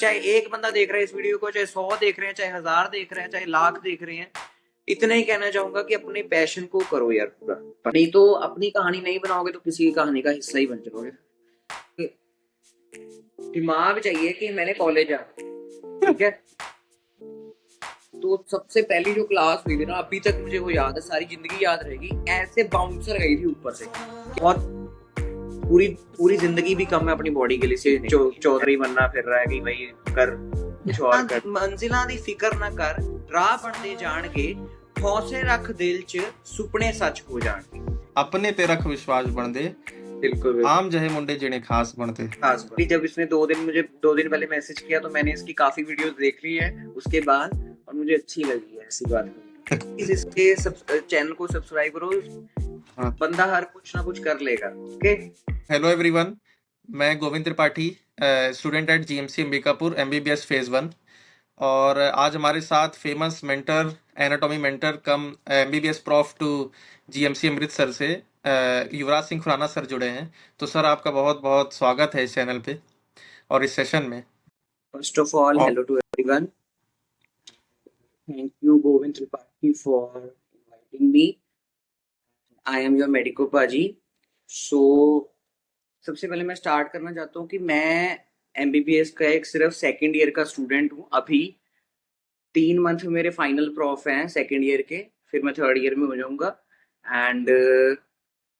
चाहे एक बंदा देख रहा है इस वीडियो को, चाहे 100 देख रहे हैं, चाहे 1000 देख रहे हैं, चाहे लाख देख रहे हैं, इतना ही कहना चाहूंगा कि अपने पैशन को करो यार पूरा। नहीं तो अपनी कहानी नहीं बनाओगे तो किसी की कहानी का हिस्सा ही बन जाओगे। दिमाग चाहिए कि मैंने कॉलेज जाना, ठीक है। तो सबसे पहली जो क्लास हुई थी ना, अभी तक मुझे वो याद है, सारी जिंदगी याद रहेगी। ऐसे बाउंसर गई थी ऊपर से, और पूरी पूरी जिंदगी भी कम है अपनी बॉडी के लिए। चौधरी बनना फिर रहा है कि भाई कर कुछ और कर। मंजिलां दी फिक्र ना कर, राह बनते जान के, हौसले रख दिल च, सुपने सच हो जान। अपने पे रख विश्वास बन दे, बिल्कुल आम जहे मुंडे जिन्हें खास बनते। खास बात। जब इसने मुझे 2 दिन पहले मैसेज किया तो मैंने इसकी काफी वीडियोस देख ली है उसके बाद, और मुझे अच्छी लगी है ऐसी बात। इसके चैनल को सब्सक्राइब करो, हाँ। बंदा हर कुछ ना कुछ कर लेगा। ओके। हेलो एवरीवन, मैं Govind Tripathi, student at GMC Ambikapur, MBBS phase 1। और आज हमारे साथ famous mentor, anatomy mentor cum MBBS prof two GMC Amritsar से युवराज सिंह खुराना सर जुड़े हैं। तो सर आपका बहुत बहुत स्वागत है इस चैनल पे और इस सेशन में। First of all, hello to everyone, thank you Govind Tripathi for inviting me. I am your medico पाजी। सो सबसे पहले मैं स्टार्ट करना चाहता हूँ कि मैं एमबीबीएस का एक सिर्फ सेकेंड ईयर का स्टूडेंट हूँ। अभी 3 मंथ मेरे फाइनल प्रॉफ हैं सेकेंड ईयर के, फिर मैं थर्ड ईयर में हो जाऊंगा। एंड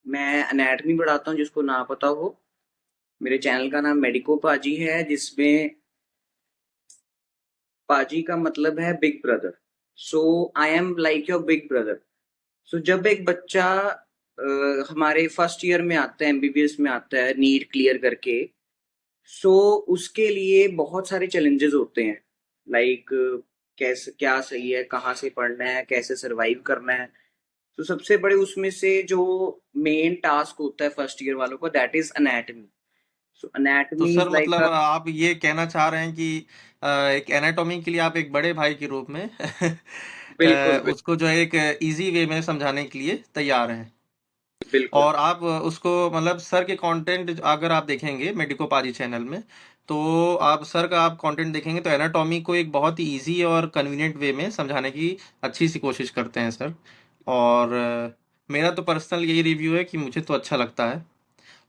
मैं अनैटमी पढ़ाता हूँ, जिसको ना पता हो। मेरे चैनल का नाम मेडिको पाजी है, जिसमें पाजी का मतलब है big brother. So I am like your big brother. So जब एक बच्चा हमारे फर्स्ट ईयर में आता है, एमबीबीएस में आता है नीट क्लियर करके, सो उसके लिए बहुत सारे चैलेंजेस होते हैं। लाइक कैसे, क्या सही है, कहाँ से पढ़ना है, कैसे सरवाइव करना है। तो सबसे बड़े उसमें से जो मेन टास्क होता है फर्स्ट ईयर वालों को, दैट इज अनैटमी। सो तो अनैटमी इज सर लाइक मतलब आप ये कहना चाह रहे हैं कि एक एनाटॉमी के लिए आप एक बड़े भाई के रूप में बिल्कुल उसको जो है एक इजी वे में समझाने के लिए तैयार हैं। बिल्कुल। और आप उसको मतलब सर के कंटेंट अगर आप देखेंगे मेडिको पाजी चैनल में, तो आप सर का आप कंटेंट देखेंगे तो एनाटॉमी को एक बहुत ही इजी और कन्वीनियंट वे में समझाने की अच्छी सी कोशिश करते हैं सर। और मेरा तो पर्सनल यही रिव्यू है कि मुझे तो अच्छा लगता है।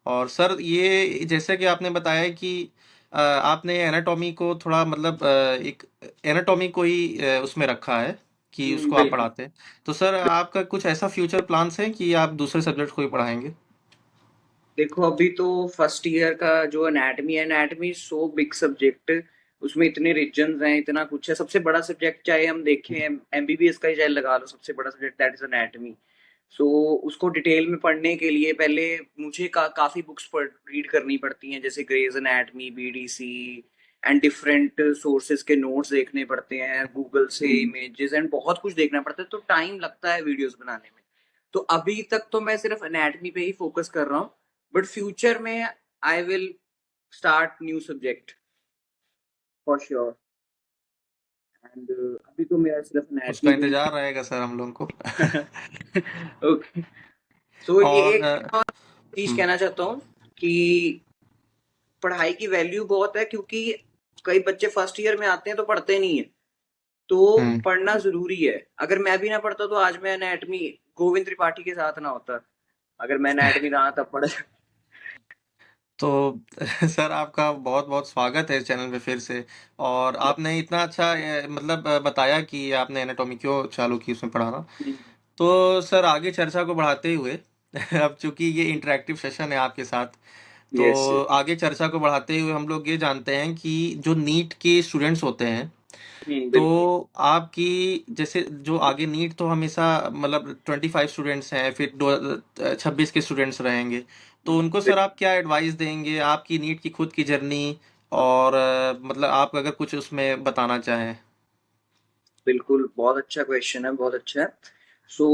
और सर ये जैसे कि आपने बताया कि आपने एनाटॉमी को थोड़ा मतलब एक एनाटॉमी को ही उसमें रखा है कि उसको आप बिल्कुल। पढ़ाते हैं। तो सर आपका कुछ ऐसा फ्यूचर प्लान्स है कि आप दूसरे सब्जेक्ट को ही पढ़ाएंगे? देखो अभी तो फर्स्ट ईयर का जो एनाटमी है, एनाटमी सो बिग सब्जेक्ट, उसमें इतने रीजन्स हैं, इतना कुछ है। सबसे बड़ा सब्जेक्ट चाहे हम देखें एमबीबीएस का ही चाहे लगा लो, सबसे बड़ा सब्जेक्ट दैट इज एनाटमी। सो उसको डिटेल में पढ़ने के लिए पहले मुझे काफी बुक्स रीड करनी पड़ती हैं, जैसे Gray's anatomy, BDC, and different sources के नोट्स देखने पड़ते हैं, गूगल से इमेजेस एंड बहुत कुछ देखना पड़ता है। तो टाइम लगता है वीडियोस बनाने में। तो अभी तक तो मैं सिर्फ एनाटमी पे ही फोकस कर रहा हूँ, बट फ्यूचर में I will start new subject for sure. And अभी तो मेरा सिर्फ उसका एनाटमी पे इंतजार रहेगा सर हम लोगों को। ही। ओके। सो ये और एक और चीज कहना चाहता हूँ कि पढ़ाई की वैल्यू बहुत है, क्योंकि कई बच्चे फर्स्ट ईयर में आते हैं तो पढ़ते नहीं है। तो हम्म, पढ़ना जरूरी है। अगर मैं भी ना पढ़ता तो आज मैं एनाटमी गोविंद त्रिपाठी के साथ ना होता। अगर मैं एनाटमी रहा तब पढ़। तो सर आपका बहुत बहुत स्वागत है इस चैनल पे फिर से। और आपने इतना अच्छा मतलब बताया कि आपने एनाटॉमी क्यों चालू की उसमें पढ़ाना। तो सर आगे चर्चा को बढ़ाते हुए अब चूंकि ये इंटरेक्टिव सेशन है आपके साथ, यस। तो आगे चर्चा को बढ़ाते हुए हम लोग ये जानते हैं कि जो नीट के स्टूडेंट्स होते हैं, तो बिल्कुल। आपकी जैसे जो आगे नीट तो हमेशा मतलब 25 स्टूडेंट्स हैं, फिर 26 के स्टूडेंट्स रहेंगे। तो उनको सर आप क्या एडवाइस देंगे आपकी नीट की खुद की जर्नी, और मतलब आप अगर कुछ उसमें बताना चाहें। बिल्कुल, बहुत अच्छा क्वेश्चन है, बहुत अच्छा है। सो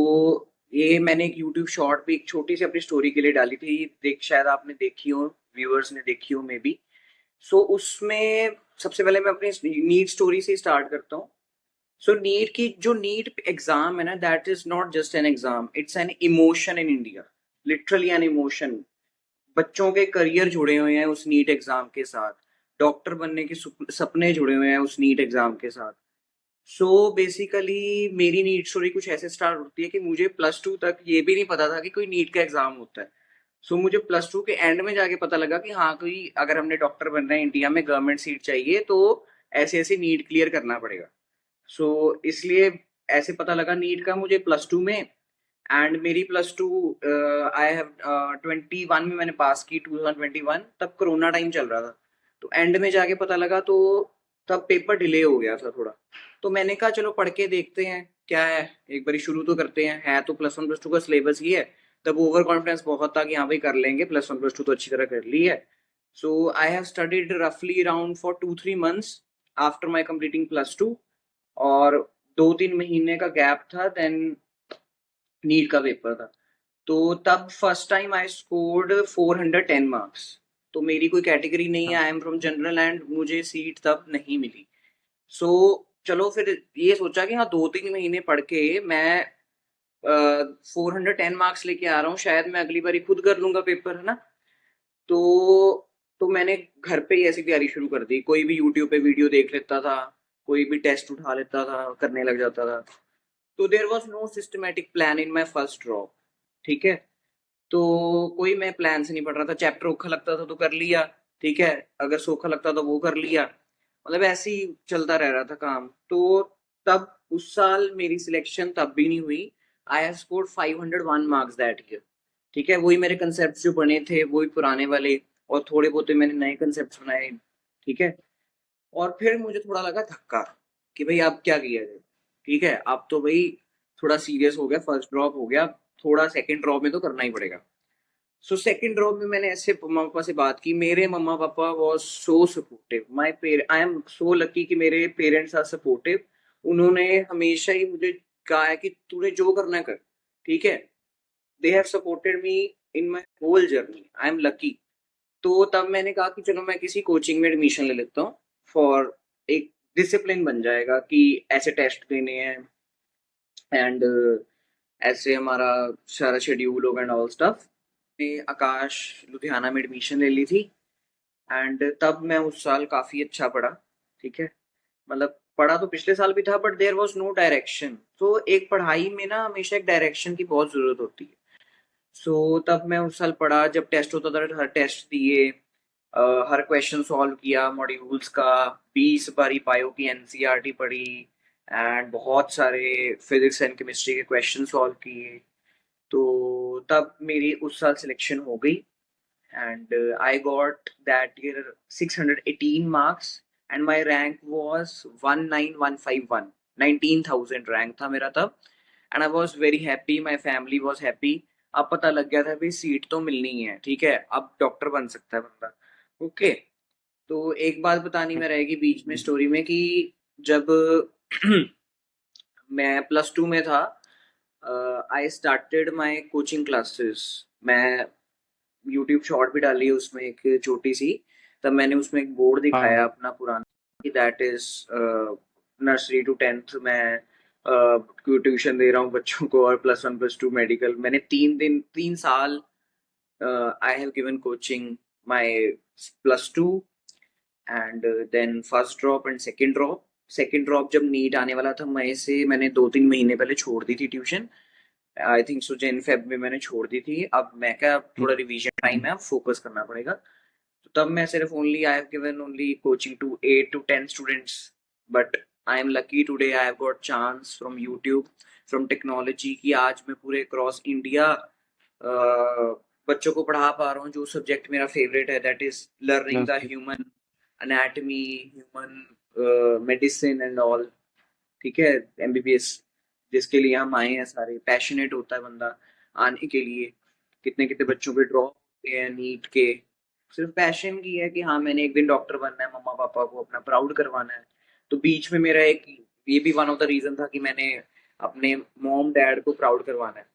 ये मैंने एक यूट्यूब शॉर्ट पे एक छोटी सी अपनी स्टोरी के लिए डाली थी, देख शायद आपने देखी हो, व्यूअर्स ने देखी हो मे बी। सो उसमें सबसे पहले मैं अपनी नीट स्टोरी से स्टार्ट करता हूँ। सो नीट की जो नीट एग्जाम है ना, that is not just an exam, it's an emotion in India. Literally an emotion. बच्चों के करियर जुड़े हुए हैं उस नीट एग्जाम के साथ। डॉक्टर बनने के सपने जुड़े हुए हैं उस नीट एग्जाम के साथ। सो बेसिकली मेरी नीट स्टोरी कुछ ऐसे स्टार्ट होती है कि मुझे प्लस टू तक ये भी नहीं पता था कि कोई नीट का एग्जाम होता है। सो मुझे प्लस टू के एंड में जाके पता लगा कि हाँ, कोई अगर हमने डॉक्टर बनना है इंडिया में, गवर्नमेंट सीट चाहिए, तो ऐसे ऐसे नीट क्लियर करना पड़ेगा। सो इसलिए ऐसे पता लगा नीट का मुझे प्लस टू में। एंड मेरी प्लस टू आई हैव 21 में मैंने पास की, 2021, तब कोरोना टाइम चल रहा था। तो एंड में जाके पता लगा, तो तब पेपर डिले हो गया था थोड़ा। तो मैंने कहा चलो पढ़ के देखते हैं क्या है, एक बारी शुरू तो करते हैं, है तो प्लस वन प्लस टू का सिलेबस ही है। तब ओवर कॉन्फिडेंस बहुत था कि हाँ भाई कर लेंगे, प्लस वन प्लस टू तो अच्छी तरह कर ली है। सो आई हैव स्टडीड रफली around for 2-3 months after my completing plus two. और 2-3 महीने का गैप था, देन नीट का पेपर था। तो तब first time I scored 410 marks. तो मेरी कोई कैटेगरी नहीं है, I am from general, and मुझे सीट तब नहीं मिली। सो चलो फिर ये सोचा कि हाँ 2-3 महीने पढ़ के मैं 410 मार्क्स लेके आ रहा हूँ, शायद मैं अगली बारी खुद कर लूंगा पेपर, है ना। तो मैंने घर पे ही ऐसी तैयारी शुरू कर दी, कोई भी यूट्यूब पे वीडियो देख लेता था, कोई भी टेस्ट उठा लेता था, करने लग जाता था। तो there was no systematic plan in my first drop. ठीक है। तो कोई मैं प्लान से नहीं पढ़ रहा था, चैप्टर औखा लगता था तो कर लिया, ठीक है, अगर सोखा लगता था वो कर लिया, मतलब ऐसे ही चलता रह रहा था काम। तो तब उस साल मेरी सिलेक्शन तब भी नहीं हुई। I have scored 501 marks that year. ठीक है, वही मेरे कंसेप्ट जो बने थे वही पुराने वाले, और थोड़े बहुत मैंने नए कंसेप्ट बनाए। ठीक है। और फिर मुझे थोड़ा लगा धक्का कि भाई अब क्या किया जाए। ठीक है, अब तो भाई थोड़ा सीरियस हो गया, फर्स्ट ड्रॉप हो गया, थोड़ा सेकंड ड्रॉप में तो करना ही पड़ेगा। सो सेकंड ड्रॉप में मैंने ऐसे मम्मा पापा से बात की, मेरे मम्मा पापा was so supportive, my parent, I am so lucky कि मेरे पेरेंट्स आर सपोर्टिव। उन्होंने हमेशा ही मुझे कहा है कि तूने जो करना है कर। ठीक है। They have supported me in my whole journey, I am lucky. तो तब मैंने कहा कि चलो मैं किसी कोचिंग में एडमिशन ले लेता हूँ, फॉर एक डिसिप्लिन बन जाएगा कि ऐसे टेस्ट देने हैं, एंड ऐसे हमारा सारा शेड्यूल होगा एंड ऑल स्टफ। आकाश लुधियाना में एडमिशन ले ली थी। एंड तब मैं उस साल काफी अच्छा पढ़ा। ठीक है। मतलब पढ़ा तो पिछले साल भी था, but there was no direction. तो एक पढ़ाई में ना हमेशा एक डायरेक्शन की बहुत जरूरत होती है। सो तब मैं उस साल पढ़ा, जब टेस्ट होता था हर टेस्ट दिए, हर क्वेश्चन सॉल्व किया मॉड्यूल्स का, 20 बारी बायो की एनसीईआरटी पढ़ी, एंड बहुत सारे फिजिक्स एंड केमिस्ट्री के क्वेश्चन सॉल्व किए। तो तब मेरी उस साल सिलेक्शन हो गई, and I got that year 618 marks, and my rank was 19151, 19,000 rank था मेरा तब। and I was very happy, my family was happy। अब पता लग गया था भाई सीट तो मिलनी ही है, ठीक है, अब डॉक्टर बन सकता है बंदा। ओके। तो एक बात बतानी में रहेगी बीच में स्टोरी में कि जब मैं प्लस टू में था, I started my coaching classes. मैं यूट्यूब शॉर्ट भी डाली है उसमें एक छोटी सी। तब मैंने उसमें एक बोर्ड हाँ दिखाया अपना पुराना, कि that is nursery to tenth में ट्यूशन दे रहा हूँ बच्चों को, और plus one plus two medical. मैंने 3 साल I have given coaching my plus two, and then first drop and second drop. Second drop जब नीट आने वाला था मई से, मैंने 2-3 महीने पहले छोड़ दी थी tuition. I think so Jan Feb में मैंने छोड़ दी थी। अब मैं क्या, थोड़ा रिवीजन टाइम है, अब फोकस करना पड़ेगा। तो तब मैं सिर्फ only I have given only coaching to 8 to 10 students. But I am lucky today, I have got chance from YouTube, from technology, कि आज मैं पूरे क्रॉस इंडिया बच्चों को पढ़ा पा रहा हूँ। जो सब्जेक्ट मेरा फेवरेट है, that is learning the human anatomy, human medicine and all. ठीक है। एमबीबीएस जिसके लिए हम आए हैं, सारे पैशनेट होता है बंदा आने के लिए। कितने कितने बच्चों के ड्रॉप होते हैं नीट के, सिर्फ पैशन की है कि हाँ मैंने एक दिन डॉक्टर बनना है, मम्मा पापा को अपना प्राउड करवाना है। तो बीच में मेरा एक ये भी वन ऑफ द रीजन था कि मैंने अपने मॉम डैड को प्राउड करवाना है,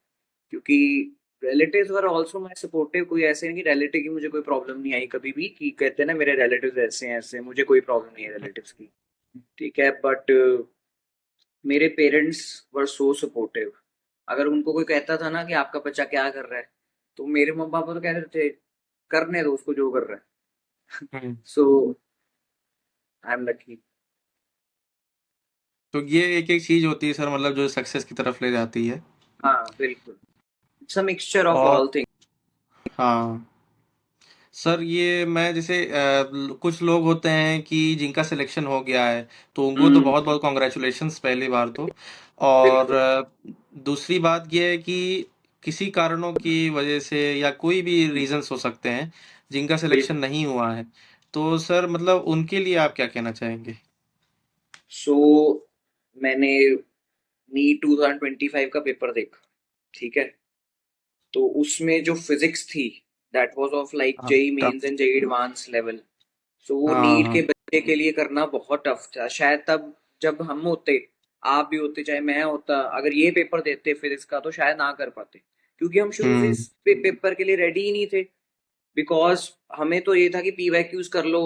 क्योंकि relatives were also my supportive. कोई ऐसे नहीं कि रिलेटिव की मुझे कोई प्रॉब्लम नहीं आई कभी भी, कि कहते हैं ना मेरे रिलेटिव्स ऐसे हैं ऐसे हैं, मुझे कोई प्रॉब्लम नहीं है रिलेटिव्स की। ठीक है। बट मेरे पेरेंट्स वर सो सपोर्टिव। अगर उनको कोई कहता था ना कि आपका बच्चा क्या कर रहा है, तो मेरे मम्मा पापा तो कहते थे करने दो उसको जो कर रहा है। सो आई एम लकी। तो ये एक एक चीज होती है सर, मतलब जो सक्सेस की तरफ ले जाती है। हाँ बिल्कुल, इट्स अ मिक्सचर ऑफ और ऑल थिंग्स। हाँ सर, ये मैं जैसे कुछ लोग होते हैं कि जिनका सिलेक्शन हो गया है, तो उनको तो हम्म। बहुत बहुत कॉन्ग्रेचुलेशंस पहली बार तो। और बिल्कुल। दूसरी बात ये है कि किसी कारणों की वजह से या कोई भी रीजंस हो सकते हैं जिनका सिलेक्शन बिल्कुल। नहीं हुआ है, तो सर मतलब उनके लिए आप क्या कहना चाहेंगे? सो मैंने नीट 2025 का पेपर देखा, ठीक है। तो उसमें जो फिजिक्स थी, दैट वाज ऑफ लाइक हाँ JEE mains tough. And JEE advance level. So वो हाँ नीट के हाँ। बच्चे के लिए करना बहुत टफ था शायद तब। जब हम होते, आप भी होते, चाहे मैं होता, अगर ये पेपर देते फिजिक्स का तो शायद ना कर पाते, क्योंकि हम शुरू से हम्म इस पेपर के लिए रेडी ही नहीं थे। बिकॉज हमें तो ये था कि पीवाईक्यूज कर लो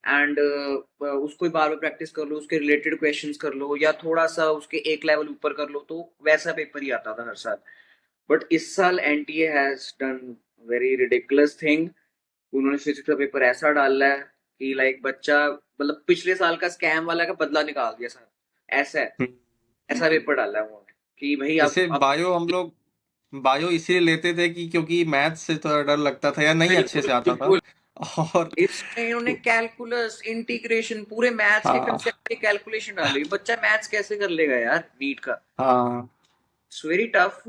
एंड उसको बार बार प्रैक्टिस कर लो, उसके रिलेटेड क्वेश्चंस कर लो, या थोड़ा सा उसके एक लेवल ऊपर कर लो, तो वैसा पेपर ही आता था हर साल। बट इस साल NTA has done very ridiculous thing. उन्होंने फिजिक्स का पेपर ऐसा डाला है कि लाइक बच्चा, मतलब पिछले साल का स्कैम वाला का बदला निकाल दिया सर। ऐसा है, हम्म। ऐसा पेपर डाला है उन्होंने कि भाई जैसे अब बायो हम लोग बायो इसीलिए लेते थे कि क्योंकि मैथ से थोड़ा डर लगता था या नहीं अच्छे बिल्कुल से आता था। बिल्कुल। और इसमें इन्होंने कैलकुलस, इंटीग्रेशन, पूरे मैथ्स के हाँ कंसेप्ट के कैलकुलेशन डाले। बच्चा मैथ्स कैसे कर लेगा यार नीट का? हाँ। It's very tough.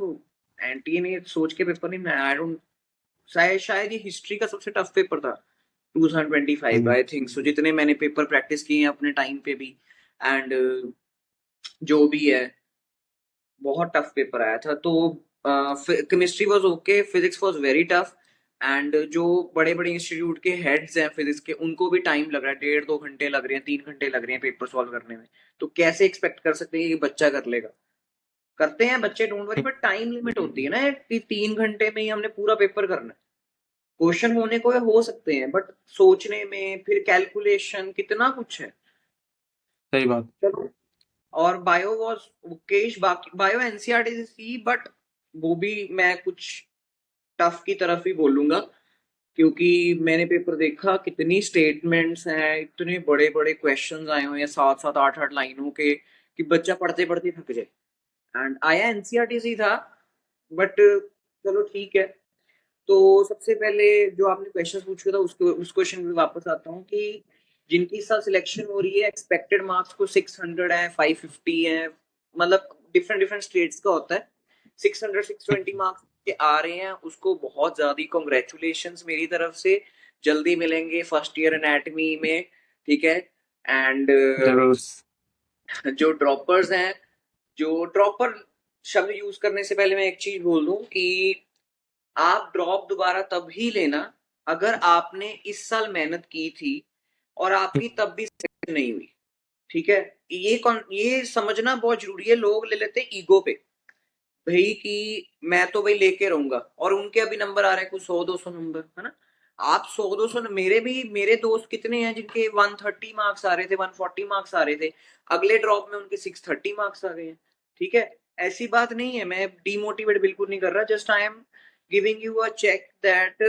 एनटीए ने सोच के पेपर नहीं बनाया। आई डोंट, शायद ये हिस्ट्री का सबसे टफ पेपर था 2025, हम्म आई थिंक सो, जितने मैंने पेपर प्रैक्टिस किए हैं अपने टाइम पे भी। एंड जो भी है, बहुत टफ पेपर आया था। तो chemistry was okay, physics was very tough. And जो बड़े बड़े इंस्टीट्यूट के हेड्स हैं फिजिक्स के, उनको भी टाइम लग रहा है, 1.5-2 घंटे लग रहे हैं, 3 घंटे लग रहे हैं पेपर सॉल्व करने में। तो कैसे एक्सपेक्ट कर सकते हैं कि बच्चा कर लेगा? करते हैं बच्चे, don't worry, but time limit होती है ना कि 3 घंटे में ही हमने पूरा पेपर करना है। क्वेश्चन होने को हो सकते हैं, बट सोचने में फिर कैलकुलेशन कितना कुछ है। सही बात। चलो। और बायो वॉज ओकेश, बाकी बायो एनसीईआरटी से थी, बट वो भी मैं कुछ टफ की तरफ ही बोलूंगा, क्योंकि मैंने पेपर देखा, कितनी स्टेटमेंट्स हैं, इतने बड़े बड़े क्वेश्चंस आए हुए हैं 7-7 8-8 लाइनों के, कि बच्चा पढ़ते पढ़ते थक जाए। एंड आया एनसीईआरटी से ही था, बट चलो ठीक है। तो सबसे पहले जो आपने क्वेश्चन पूछा था, उसको उस क्वेश्चन में वापस आता हूँ कि जिनकी इस साल सिलेक्शन हो रही है, एक्सपेक्टेड मार्क्स को 600 है, 550 है, मतलब डिफरेंट डिफरेंट स्टेट्स का होता है। 600-620 मार्क्स के आ रहे हैं, उसको बहुत ज्यादा कॉन्ग्रेचुलेशन मेरी तरफ से। जल्दी मिलेंगे फर्स्ट ईयर एनाटमी में, ठीक है। एंड जरूर। जो ड्रॉपर्स हैं, जो ड्रॉपर शब्द यूज करने से पहले मैं एक चीज बोल दूं कि आप ड्रॉप दोबारा तब ही लेना अगर आपने इस साल मेहनत की थी और आपकी तब भी सिलेक्शन नहीं हुई, ठीक है। ये समझना बहुत जरूरी है। लोग ले लेते हैं ईगो पे, भाई कि मैं तो भाई लेके रहूंगा, और उनके अभी नंबर आ रहे हैं कुछ 100-200 नंबर, है ना। आप 100-200, मेरे दोस्त कितने हैं जिनके 130 मार्क्स आ रहे थे, 140 मार्क्स आ रहे थे, अगले ड्रॉप में उनके 630 मार्क्स आ गए हैं, ठीक है। ऐसी बात नहीं है, मैं डीमोटिवेट बिल्कुल नहीं कर रहा, just I am giving you a check that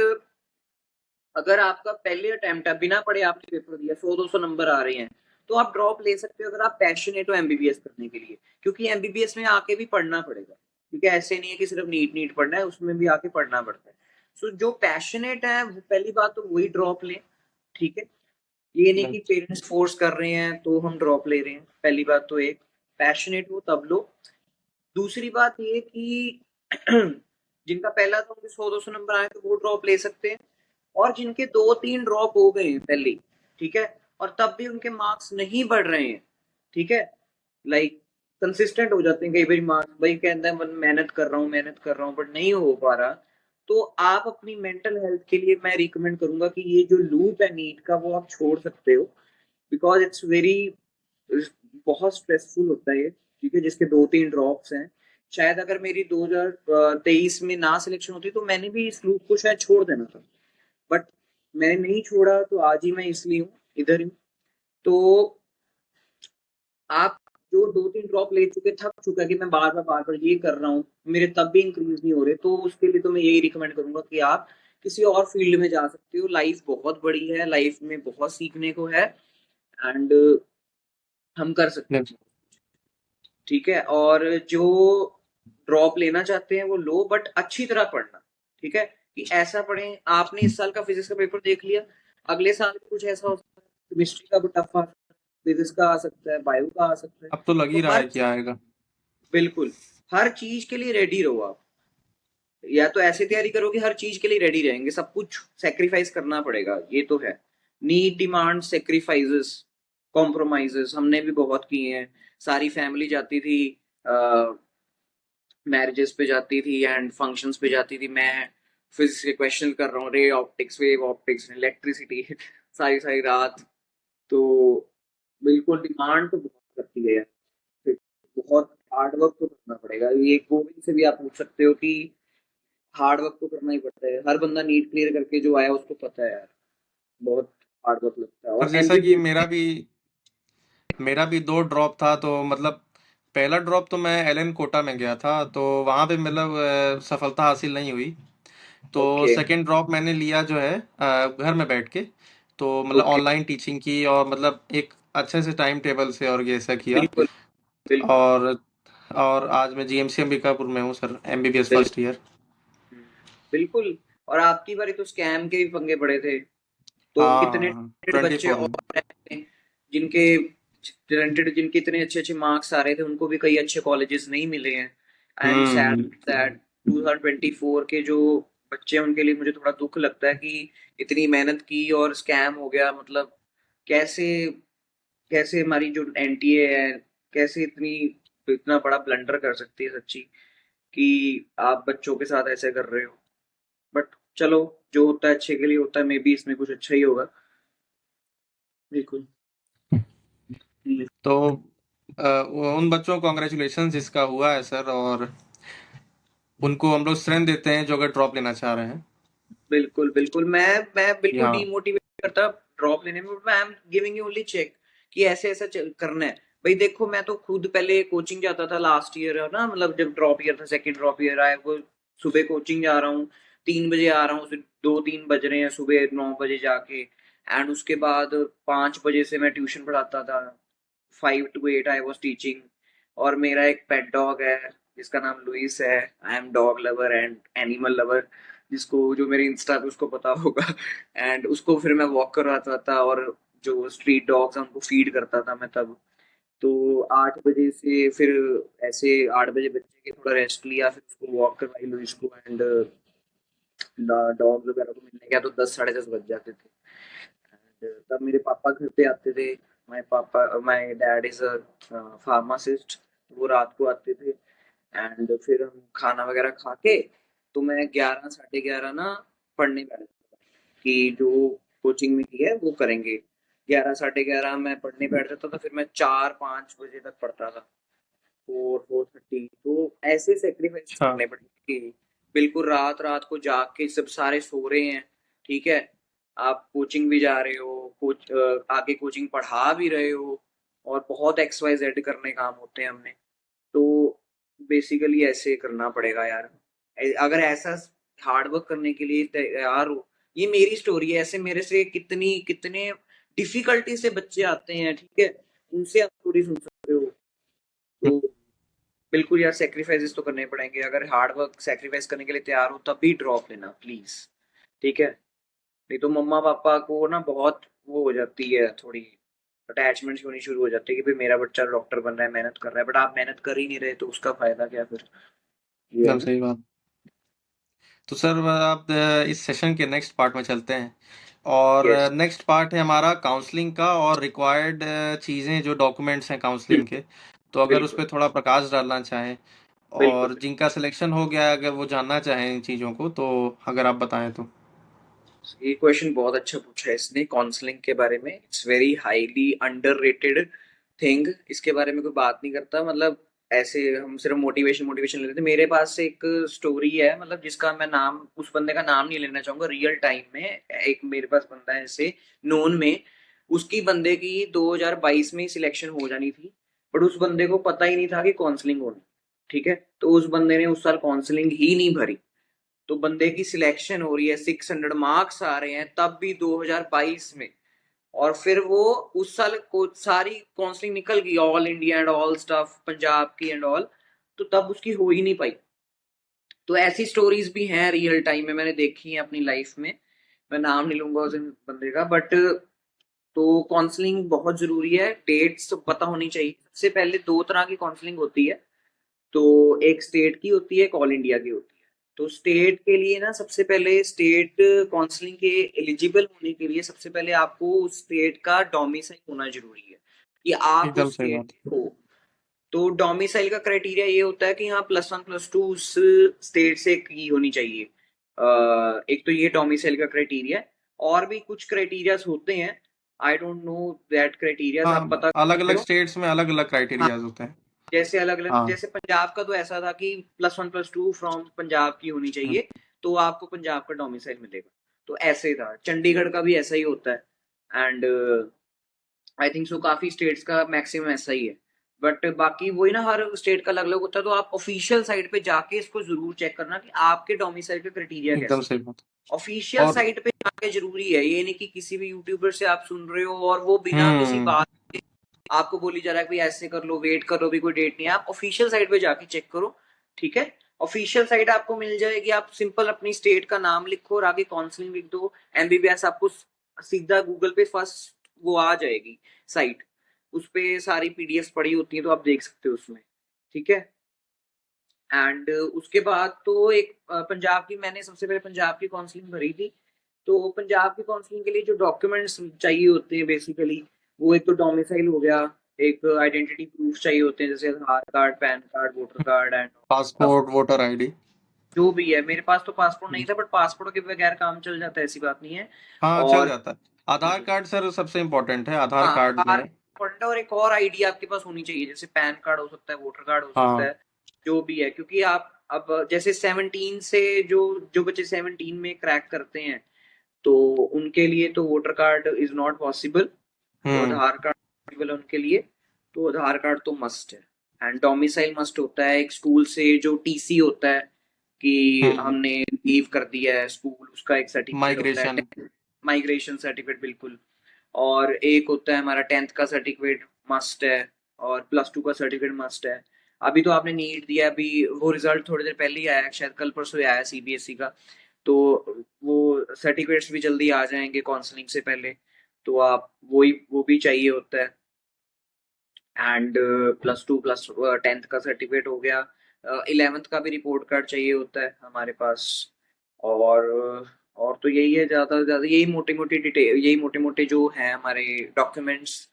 अगर आपका पहले अटेम्प्ट है, बिना पढ़े आपने पेपर दिया, 100-200 नंबर आ रहे हैं, तो आप ड्रॉप ले सकते हो अगर आप पैशनेट हो एमबीबीएस करने के लिए, क्योंकि एमबीबीएस में आके भी पढ़ना पड़ेगा, ठीक है। ऐसे नहीं है कि सिर्फ नीट नीट पढ़ना है, उसमें भी आके पढ़ना पड़ता है। सो जो पैशनेट है वो, पहली बात तो वही ड्रॉप लें, ठीक है। ये नहीं कि पेरेंट्स फोर्स कर रहे हैं तो हम ड्रॉप ले रहे हैं, पहली बात तो एक, पैशनेट हो तब लो। दूसरी बात ये कि जिनका पहला था उनके 100-200 नंबर आए तो वो ड्रॉप ले सकते हैं, और जिनके 2-3 ड्रॉप हो गए हैं पहले, ठीक है, और तब भी उनके मार्क्स नहीं बढ़ रहे हैं, ठीक है, लाइक कंसिस्टेंट हो जाते हैं कई बार मार्क्स, भाई कहता है मैं मेहनत कर रहा हूँ बट नहीं हो पा रहा, तो आप अपनी मेंटल हेल्थ के लिए मैं रिकमेंड करूंगा कि ये जो लूप है नीट का वो आप छोड़ सकते हो, बिकॉज इट्स वेरी, बहुत स्ट्रेसफुल होता है ये, ठीक है। जिसके 2-3 ड्रॉप्स हैं, शायद अगर मेरी 2023 में ना सिलेक्शन होती तो मैंने भी इस लूप को शायद छोड़ देना था, बट मैंने नहीं छोड़ा, तो आज ही मैं इसलिए हूँ, इधर हूँ। तो आप जो 2-3 ड्रॉप ले चुके, थक चुका है कि मैं बार बार ये कर रहा हूँ, मेरे तब भी इंक्रीज नहीं हो रहे, तो उसके लिए तो मैं यही रिकमेंड करूंगा कि आप किसी और फील्ड में जा सकते हो। लाइफ बहुत बड़ी है, लाइफ में बहुत सीखने को है। एंड हम कर सकते नहीं, हैं, ठीक है। और जो ड्रॉप लेना चाहते हैं वो लो, बट अच्छी तरह पढ़ना, ठीक है। कि ऐसा पढ़ें, आपने इस साल का फिजिक्स का पेपर देख लिया, अगले साल कुछ ऐसा हो सकता है, केमिस्ट्री का भी टफ आ सकता है, फिजिक्स का आ सकता है, बायो का आ सकता है। अब तो लग ही तो रहा हर है कि चीज, आएगा। बिल्कुल, हर चीज के लिए रेडी रहो आप। या तो ऐसे तैयारी करो कि हर चीज के लिए रेडी रहेंगे, सब कुछ सेक्रीफाइस करना पड़ेगा, ये तो है। नीड, डिमांड, सेक्रीफाइसेस, कॉम्प्रोमाइजेस हमने भी बहुत किए हैं। सारी फैमिली जाती थी, मैरिजेस पे जाती थी एंड फंक्शंस पे जाती थी, मैं फिजिक्स के क्वेश्चन कर रहा हूँ, ray optics, wave optics, electricity सारी सारी रात। तो बिल्कुल डिमांड तो बहुत करती है यार, फिर बहुत हार्ड वर्क तो करना पड़ेगा। ये गोविंद से भी आप पूछ सकते हो कि हार्ड वर्क तो करना ही पड़ता है, हर बंदा नीट क्लियर करके जो आया उसको पता है यार, बहुत हार्ड वर्क लगता है। सर और जैसा कि एमबीबीएस, मेरा भी दो ड्रॉप था, तो मतलब पहला ड्रॉप तो मैं एलन कोटा में गया था, तो वहाँ पे मतलब सफलता हासिल नहीं हुई। तो ओके सेकंड ड्रॉप मैंने लिया जो है घर में बैठ के, तो मतलब ओके, ऑनलाइन टीचिंग की, और मतलब एक अच्छे से टाइम टेबल से और ये ऐसा किया। बिल्कुल बिल्कुल और आज मैं जीएमसी अंबिकापुर में हूँ सर, एमबीबीएस बिल्कुल। First year. बिल्कुल। और आपकी बारी तो स्कैम के भी पंगे पड़े थे, तो हाँ कितने हाँ, talented ट्वेंटी बच्चे फोर और में। हैं जिनके टैलेंटेड, जिनके इतने अच्छे अच्छे मार्क्स आ रहे थे, उनको भी कई अच्छे कॉलेजेस नहीं मिले हैं। I am sad hmm. That 2024 के जो बच्चे हैं उनके लिए मुझे थोड़ा दुख लगता है कि इतनी मेहनत की और स्कैम हो गया। मतलब कैसे, कैसे हमारी जो एनटीए है, कैसे इतनी, इतना बड़ा ब्लंडर कर सकती है सच्ची, कि आप बच्चों के साथ ऐसे कर रहे हो। बट चलो, जो होता है अच्छे के लिए होता है, मे बी इसमें कुछ अच्छा ही होगा। बिल्कुल। हम्म, तो उन बच्चों को कॉन्ग्रेचुलेशन जिसका हुआ है सर, और उनको हम लोग श्रेय देते हैं जो अगर ड्रॉप लेना चाह रहे हैं। बिल्कुल बिल्कुल, मैं कि बिल्कुल हाँ। डीमोटिवेट करता ड्रॉप लेने में, मैं am giving you only check कि ऐसे ऐसा करना है। भाई देखो, मैं तो खुद पहले कोचिंग जाता था लास्ट ईयर है ना, मतलब जब ड्रॉप ईयर था, सेकंड ड्रॉप ईयर आया, वो सुबह कोचिंग जा रहा हूँ, 3 बजे आ रहा हूँ, फिर 2-3 बज रहे हैं सुबह, 9 बजे जाके, एंड उसके बाद 5 बजे से मैं ट्यूशन पढ़ाता था, 5 to 8 आई वॉज टीचिंग। और मेरा एक पेट डॉग है जिसका नाम लुइस है। I am dog lover and animal lover, जिसको, जो मेरे इंस्टा पे उसको पता होगा। एंड उसको फिर मैं वॉक करवाता था, और जो स्ट्रीट डॉग्स हैं उनको फीड करता था मैं तब। तो 8 बजे से फिर ऐसे 8 बजे बच्चे के थोड़ा रेस्ट लिया, फिर उसको वॉक करवाई लुइस को, एंड डॉग्स वगैरह को मिलने गया तो 10-10:30 बज जाते थे। And, तब मेरे पापा घर पे आते थे। My dad is a pharmacist, वो रात को आते थे। एंड फिर हम खाना वगैरह खा के, तो मैं 11-11:30 ना पढ़ने बैठ जाता था कि जो कोचिंग में किया है वो करेंगे। 11-11:30 मैं पढ़ने बैठ जाता था, फिर मैं 4-5 बजे तक पढ़ता था, 4-4:30। तो ऐसे सेक्रीफाइस अच्छा। करने पड़ते कि बिल्कुल रात रात को जाग के, सब सारे सो रहे हैं, ठीक है, आप कोचिंग भी जा रहे हो, आगे कोचिंग पढ़ा भी रहे हो, और बहुत एक्स वाई जेड करने काम होते हैं हमने। तो बेसिकली ऐसे करना पड़ेगा यार। अगर ऐसा हार्ड वर्क करने के लिए तैयार हो, ये मेरी स्टोरी है, ऐसे मेरे से कितनी कितने डिफिकल्टी से बच्चे आते हैं, ठीक है, उनसे आप स्टोरी सुन सकते हो। तो बिल्कुल यार, सेक्रीफाइसेस तो करने पड़ेंगे। अगर हार्ड वर्क सेक्रीफाइस करने के लिए तैयार हो तभी ड्रॉप लेना प्लीज, ठीक है। नहीं तो मम्मा पापा को ना बहुत वो हो जाती है, थोड़ी अटैचमेंट होनी शुरू हो जाती है कि भाई मेरा बच्चा डॉक्टर बन रहा है, मेहनत कर रहा है, बट आप मेहनत कर ही नहीं रहे, तो उसका फायदा क्या फिर, ये है एकदम ना। सही बात। तो सर आप इस सेशन के नेक्स्ट पार्ट में चलते हैं, और यस, नेक्स्ट पार्ट है हमारा काउंसलिंग का, और रिक्वायर्ड चीज़ें जो डॉक्यूमेंट्स हैं काउंसलिंग बिल्कुल के। तो अगर उस बिल्कुल पर थोड़ा प्रकाश डालना चाहें, बिल्कुल। और जिनका सिलेक्शन हो गया है, अगर वो जानना चाहें इन चीज़ों को, तो अगर आप बताएं तो। ये क्वेश्चन बहुत अच्छा पूछा है इसने काउंसलिंग के बारे में। It's very highly underrated thing, इसके बारे में कोई बात नहीं करता। मतलब ऐसे हम सिर्फ मोटिवेशन मोटिवेशन लेते थे। मेरे पास एक स्टोरी है, मतलब जिसका मैं नाम, उस बंदे का नाम नहीं लेना चाहूंगा, रियल टाइम में एक मेरे पास बंदा है ऐसे नोन में, उसकी बंदे की 2022 में ही सिलेक्शन हो जानी थी, बट उस बंदे को पता ही नहीं था कि काउंसलिंग होनी, ठीक है। तो उस बंदे ने उस साल काउंसलिंग ही नहीं भरी, तो बंदे की सिलेक्शन हो रही है, 600 मार्क्स आ रहे हैं तब भी 2022 में, और फिर वो उस साल को सारी काउंसलिंग निकल गई, all India and all stuff, Punjab की एंड ऑल, तो तब उसकी हो ही नहीं पाई। तो ऐसी स्टोरीज भी हैं रियल टाइम में, मैंने देखी है अपनी लाइफ में। मैं नाम नहीं लूंगा उस बंदे का, बट तो काउंसलिंग बहुत जरूरी है, डेट्स पता होनी चाहिए। सबसे पहले दो तरह की काउंसलिंग होती है, तो एक स्टेट की होती है, एक ऑल इंडिया की होती है। तो स्टेट के लिए ना, सबसे पहले स्टेट काउंसलिंग के एलिजिबल होने के लिए सबसे पहले आपको उस स्टेट का डोमिसाइल होना जरूरी है, कि आप एकदम उस सही स्टेट बात। हो। तो डोमिसाइल का क्राइटेरिया ये होता है कि हाँ +1 +2 उस स्टेट से की होनी चाहिए। एक तो ये डोमिसाइल का क्राइटेरिया है, और भी कुछ क्राइटेरियाज होते हैं। I don't know that criterias, आप हाँ, पता कर अलग सकते अलग हो। स्टेट्स में अलग अलग हाँ, क्राइटेरियाज होते हैं। जैसे अलग अलग, हाँ। जैसे पंजाब का तो ऐसा था कि +1 +2 फ्रॉम पंजाब की होनी हम्म, चाहिए, तो आपको पंजाब का डोमिसाइल मिलेगा। तो ऐसे था, चंडीगढ़ का भी ऐसा ही होता है। एंड आई थिंक सो काफी स्टेट्स का मैक्सिमम ऐसा ही है। बट बाकी वही ना, हर स्टेट का अलग अलग होता है। तो आप ऑफिशियल साइट पे जाके इसको जरूर चेक करना कि आपके डोमिसाइल का क्राइटेरिया एकदम कैसा। सही बात। ऑफिशियल और साइट पे जाके जरूरी है, ये नहीं कि किसी भी यूट्यूबर से आप सुन रहे हो और वो बिना किसी हम्म बात के आपको बोली जा रहा है कि ऐसे कर लो, वेट कर लो, भी कोई डेट नहीं है। आप ऑफिशियल साइट पे जाके चेक करो, ठीक है। ऑफिशियल साइट आपको मिल जाएगी, आप सिंपल अपनी स्टेट का नाम लिखो और आगे काउंसलिंग लिख दो, एमबीबीएस, आपको सीधा गूगल पे फर्स्ट वो आ जाएगी साइट। उस पे सारी पीडीएफ पड़ी होती है, तो आप देख सकते हो उसमें, ठीक है। एंड उसके बाद तो एक पंजाब की, मैंने सबसे पहले पंजाब की काउंसलिंग भरी थी। तो पंजाब की काउंसलिंग के लिए जो डॉक्यूमेंट्स चाहिए होते हैं बेसिकली, वो एक तो डोमिसाइल हो गया, एक आइडेंटिटी प्रूफ चाहिए होते हैं, जैसे Aadhaar card, PAN card, voter card and passport, voter ID. जो भी है। मेरे पास तो पासपोर्ट नहीं था, बट पासपोर्ट के बगैर काम चल जाता है, ऐसी बात नहीं है। हाँ, चल और जाता है। आधार कार्ड सर सबसे इम्पोर्टेंट है, आधार हाँ, कार्ड आधार में। कार्ड और एक और आईडी आपके पास होनी चाहिए, जैसे पैन कार्ड हो सकता है, वोटर कार्ड हो सकता हाँ। है, जो भी है। क्योंकि आप अब जैसे 17 से जो जो बच्चे 17 में क्रैक करते हैं, तो उनके लिए तो voter card is not possible. तो हम्म आधार कार्ड पॉसिबल है उनके लिए। तो आधार कार्ड तो मस्ट है। एंड डोमिसाइल मस्ट होता है, एक स्कूल से जो टीसी होता है कि हम्म हमने लीव कर दिया है स्कूल, उसका एक सर्टिफिकेट होता माइग्रेशन। है, माइग्रेशन सर्टिफिकेट, बिल्कुल। और एक होता है हमारा 10th का सर्टिफिकेट मस्ट है, और +2 का सर्टिफिकेट मस्ट है। अभी तो आपने नीट दिया, अभी वो रिजल्ट थोड़ी देर पहले ही आया है, शायद कल परसों ही आया सीबीएसई का। तो वो सर्टिफिकेट्स भी जल्दी आ जाएंगे काउंसलिंग से पहले। तो आप वो भी चाहिए होता है। एंड +2 प्लस 10th का सर्टिफिकेट हो गया। 11th का भी रिपोर्ट कार्ड चाहिए होता है हमारे पास। और और तो यही है, ज्यादा से ज्यादा यही मोटे मोटे डिटेल, यही मोटे मोटे जो है हमारे डॉक्यूमेंट्स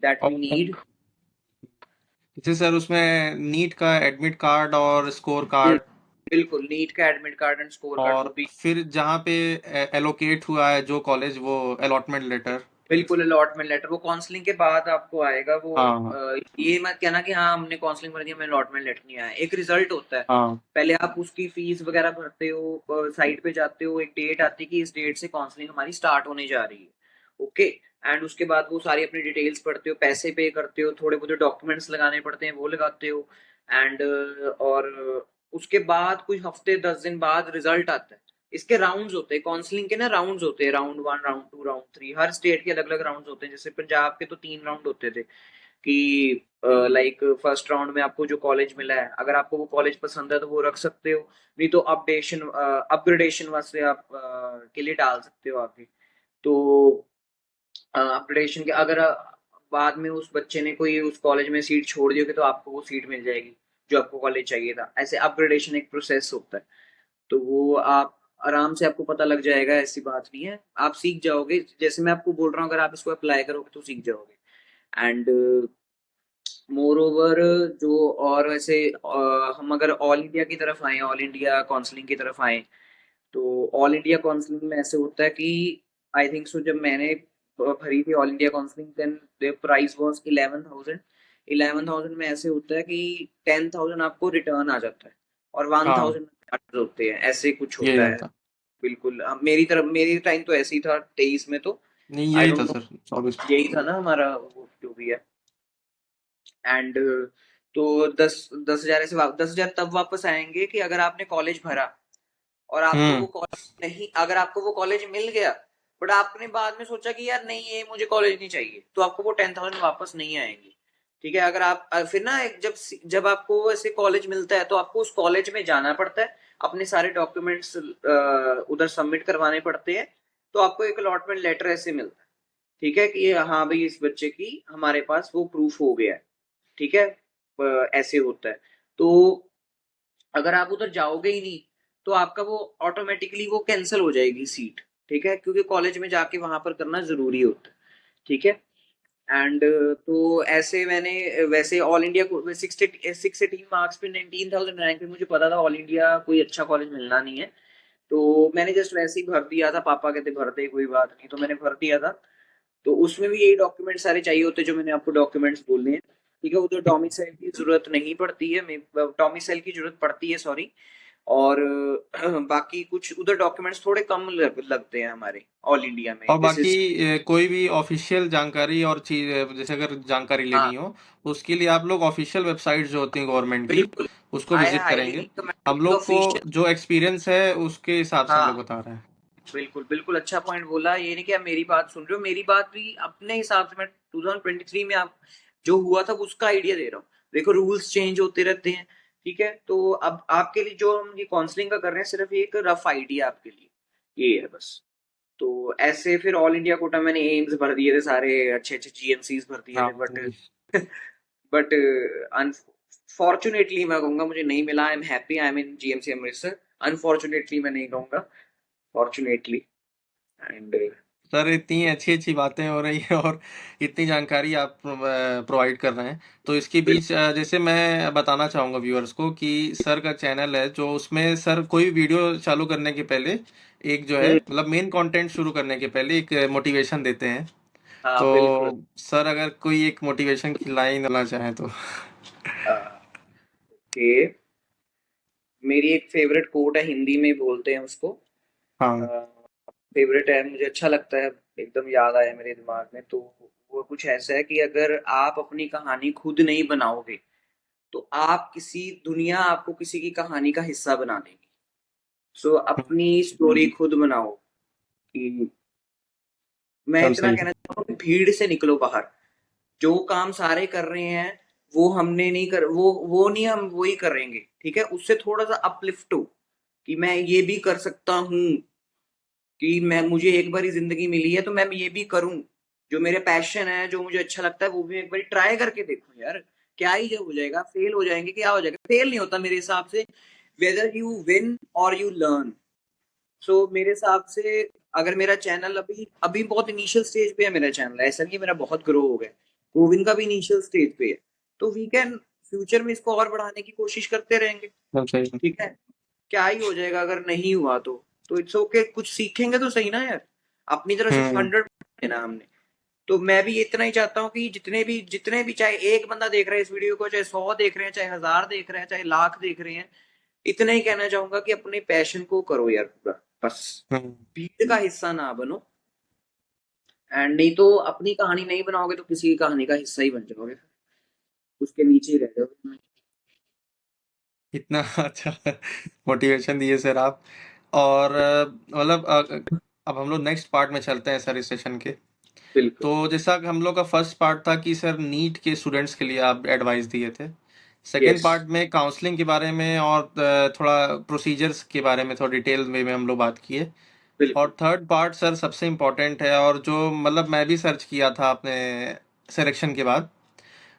दैट वी और नीड। जैसे सर उसमें नीट का एडमिट कार्ड और स्कोर कार्ड, बिल्कुल, नीट का admit card and score card वो और भी। फिर जहाँ पे एलोकेट हुआ है जो कॉलेज, वो अलॉटमेंट लेटर। बिल्कुल, अलॉटमेंट लेटर वो काउंसलिंग के बाद आपको आएगा वो। हाँ हाँ ये मत कहना कि हाँ हमने काउंसलिंग भर दिया, हमें अलॉटमेंट लेटर नहीं आया। एक रिजल्ट होता है, हाँ। पहले आप उसकी फीस वगैरह भरते हो, साइट पे जाते हो, एक डेट आती है कि इस डेट से काउंसलिंग हमारी स्टार्ट होने जा रही है, ओके। एंड उसके बाद वो सारी अपनी डिटेल्स पढ़ते हो, पैसे पे करते हो, थोड़े बहुत डॉक्यूमेंट्स लगाने पड़ते हैं वो लगाते हो। एंड और उसके बाद कुछ हफ्ते 10 दिन बाद रिजल्ट आता है। इसके राउंड्स होते हैं काउंसलिंग के ना, राउंड्स होते हैं, राउंड 1, राउंड 2, राउंड 3, हर स्टेट के अलग अलग राउंड्स होते हैं। जैसे पंजाब के तो 3 राउंड होते थे, कि लाइक फर्स्ट राउंड में आपको जो कॉलेज मिला है, अगर आपको वो कॉलेज पसंद है तो वो रख सकते हो, नहीं तो अपग्रेडेशन वास्ते आप के लिए डाल सकते हो आगे। तो अपग्रेडेशन के अगर बाद में उस बच्चे ने कोई उस कॉलेज में सीट छोड़ दी होगी, तो आपको वो सीट मिल जाएगी जो आपको कॉलेज चाहिए था। ऐसे अपग्रेडेशन एक प्रोसेस होता है। तो वो आप आराम से, आपको पता लग जाएगा, ऐसी बात नहीं है, आप सीख जाओगे। जैसे मैं आपको बोल रहा हूँ, अगर आप इसको अप्लाई करोगे तो सीख जाओगे। एंड मोर ओवर जो, और वैसे हम अगर ऑल इंडिया की तरफ आए, ऑल इंडिया काउंसलिंग की तरफ आए, तो ऑल इंडिया काउंसलिंग में ऐसे होता है कि आई थिंक सो जब मैंने भरी थी all India counselling, then the price was 11,000। 11,000 में ऐसे होता है कि 10,000 आपको रिटर्न आ जाता है, और वन हाँ, थाउजेंड चार्जेस होते हैं, ऐसे कुछ यही होता है। होता। बिल्कुल, मेरी टाइम तो ऐसे ही था 23 में तो। नहीं, आई यही था डोंट नो, सर 24। यही था ना हमारा वो जो भी है। एंड तो 10,000 ऐसे 10,000 तब वापस आएंगे कि अगर आपने कॉलेज भरा, और आपको हम्म वो कॉलेज नहीं, अगर आपको वो कॉलेज मिल गया, बट आपने बाद में सोचा कि यार नहीं, ये मुझे कॉलेज नहीं चाहिए, तो आपको वो 10,000 वापस नहीं आएंगी। ठीक है, अगर आप फिर ना एक जब जब आपको ऐसे कॉलेज मिलता है तो आपको उस कॉलेज में जाना पड़ता है, अपने सारे डॉक्यूमेंट्स उधर सबमिट करवाने पड़ते हैं, तो आपको एक अलॉटमेंट लेटर ऐसे मिलता है। ठीक है, कि हाँ भाई इस बच्चे की हमारे पास वो प्रूफ हो गया है। ठीक है, ऐसे होता है। तो अगर आप उधर जाओगे ही नहीं तो आपका वो ऑटोमेटिकली वो कैंसिल हो जाएगी सीट। ठीक है, क्योंकि कॉलेज में जाके वहां पर करना जरूरी होता है। ठीक है। एंड तो ऐसे मैंने वैसे ऑल इंडिया को 618 मार्क्स पे 19,000 रैंक पे मुझे पता था ऑल इंडिया कोई अच्छा कॉलेज मिलना नहीं है। तो मैंने जस्ट वैसे ही भर दिया था, पापा कहते भर दे कोई बात नहीं, तो मैंने भर दिया था। तो उसमें भी यही डॉक्यूमेंट सारे चाहिए होते जो मैंने आपको डॉक्यूमेंट्स बोलने हैं। ठीक है, उधर डोमिसाइल की जरूरत नहीं पड़ती है, डोमिसाइल की जरूरत पड़ती है, सॉरी। और बाकी कुछ उधर डॉक्यूमेंट्स थोड़े कम लगते हैं हमारे ऑल इंडिया में, और दिस बाकी इज। कोई भी ऑफिशियल जानकारी और चीज जैसे अगर जानकारी हाँ लेनी हो, उसके लिए आप लोग ऑफिशियल वेबसाइट जो होती हैं गवर्नमेंट की, बिल्कुल। उसको आई विजिट हाईली करेंगे। रिकमेंड हम की लोग को ऑफिशियल। जो एक्सपीरियंस है उसके हिसाब से हम लोग हाँ बता रहे हैं। बिल्कुल बिल्कुल, अच्छा पॉइंट बोला। ये नहीं कि आप मेरी बात सुन रहे हो, मेरी बात भी अपने हिसाब से मैं 2023 में आप जो हुआ था उसका आइडिया दे रहा हूँ। देखो रूल्स चेंज होते रहते हैं। ठीक है, तो अब आपके लिए जो हम ये काउंसलिंग का कर रहे हैं सिर्फ ये एक रफ आइडिया आपके लिए, ये है बस। तो ऐसे फिर ऑल इंडिया कोटा मैंने एम्स भर दिए थे सारे, अच्छे अच्छे जीएमसीज भर दिए हाँ थे, बट जी। बट अनफॉर्चुनेटली मैं कहूंगा मुझे नहीं मिला। I am happy I am in GMC Amritsar. Unfortunately मैं नहीं कहूंगा, फॉर्चुनेटली। एंड सर इतनी अच्छी अच्छी बातें हो रही है और इतनी जानकारी आप प्रोवाइड कर रहे हैं, तो इसके बीच जैसे मैं बताना चाहूँगा व्यूअर्स को कि सर का चैनल है जो, उसमें सर कोई भी वीडियो चालू करने के पहले एक जो है मतलब मेन कंटेंट शुरू करने के पहले एक मोटिवेशन देते हैं। हाँ तो बिल्कुल। सर अगर कोई एक मोटिवेशन की लाइन बोलना चाहें तो। ओके, मेरी एक फेवरेट कोट है, हिंदी में बोलते हैं उसको। हाँ। फेवरेट है, मुझे अच्छा लगता है, एकदम याद आया मेरे दिमाग में। तो वो कुछ ऐसा है कि अगर आप अपनी कहानी खुद नहीं बनाओगे तो आप किसी दुनिया आपको किसी की कहानी का हिस्सा बना देगी। सो अपनी स्टोरी खुद बनाओ। कि मैं एकदम इतना सही। कहना चाहता हूँ कि भीड़ से निकलो बाहर। जो काम सारे कर रहे हैं वो हमने नहीं कर, वो नहीं, हम वही करेंगे। ठीक है, उससे थोड़ा सा अपलिफ्ट हो कि मैं ये भी कर सकता हूँ, कि मैं मुझे एक बार जिंदगी मिली है तो मैं ये भी करूं। जो मेरे पैशन है, जो मुझे अच्छा लगता है, वो भी एक बार ट्राई करके देखूं यार। क्या ही जो हो जाएगा, फेल हो जाएंगे, क्या हो जाएगा, फेल नहीं होता मेरे हिसाब से। वेदर यू विन और यू लर्न। सो मेरे हिसाब से अगर मेरा चैनल अभी अभी बहुत इनिशियल स्टेज पे है, मेरा चैनल ऐसा नहीं है मेरा बहुत ग्रो हो गया, गोविंद का भी इनिशियल स्टेज पे है। तो वी कैन फ्यूचर में इसको और बढ़ाने की कोशिश करते रहेंगे। एकदम सही। ठीक है, क्या ही हो जाएगा अगर नहीं हुआ तो इट्स ओके, कुछ सीखेंगे तो सही ना यार। अपनी तरफ से हम्म। 100 देना हमने। तो मैं भी इतना ही चाहता हूँ कि जितने भी चाहे एक बंदा देख रहा है इस वीडियो को, चाहे 100 देख रहे हैं, चाहे 1000 देख रहे हैं, चाहे लाख देख रहे हैं, इतना ही कहना चाहूंगा कि अपने पैशन को करो यार पूरा, बस। हम्म। भीड़ का हिस्सा ना बनो। एंड नहीं तो अपनी कहानी नहीं बनाओगे तो किसी की कहानी का हिस्सा ही बन जाओगे, उसके नीचे ही रह जाओगे। इतना अच्छा मोटिवेशन दिए सर आप। और मतलब अब हम लोग नेक्स्ट पार्ट में चलते हैं सर इस सेशन के। बिल्कुल। तो जैसा कि हम लोग का फर्स्ट पार्ट था कि सर नीट के स्टूडेंट्स के लिए आप एडवाइस दिए थे। Second yes. पार्ट में काउंसलिंग के बारे में और थोड़ा प्रोसीजर्स के बारे में थोड़ा डिटेल में हम लोग बात किए। बिल्कुल। और थर्ड पार्ट सर सबसे इम्पोर्टेंट है, और जो मतलब मैं भी सर्च किया था अपने सिलेक्शन के बाद।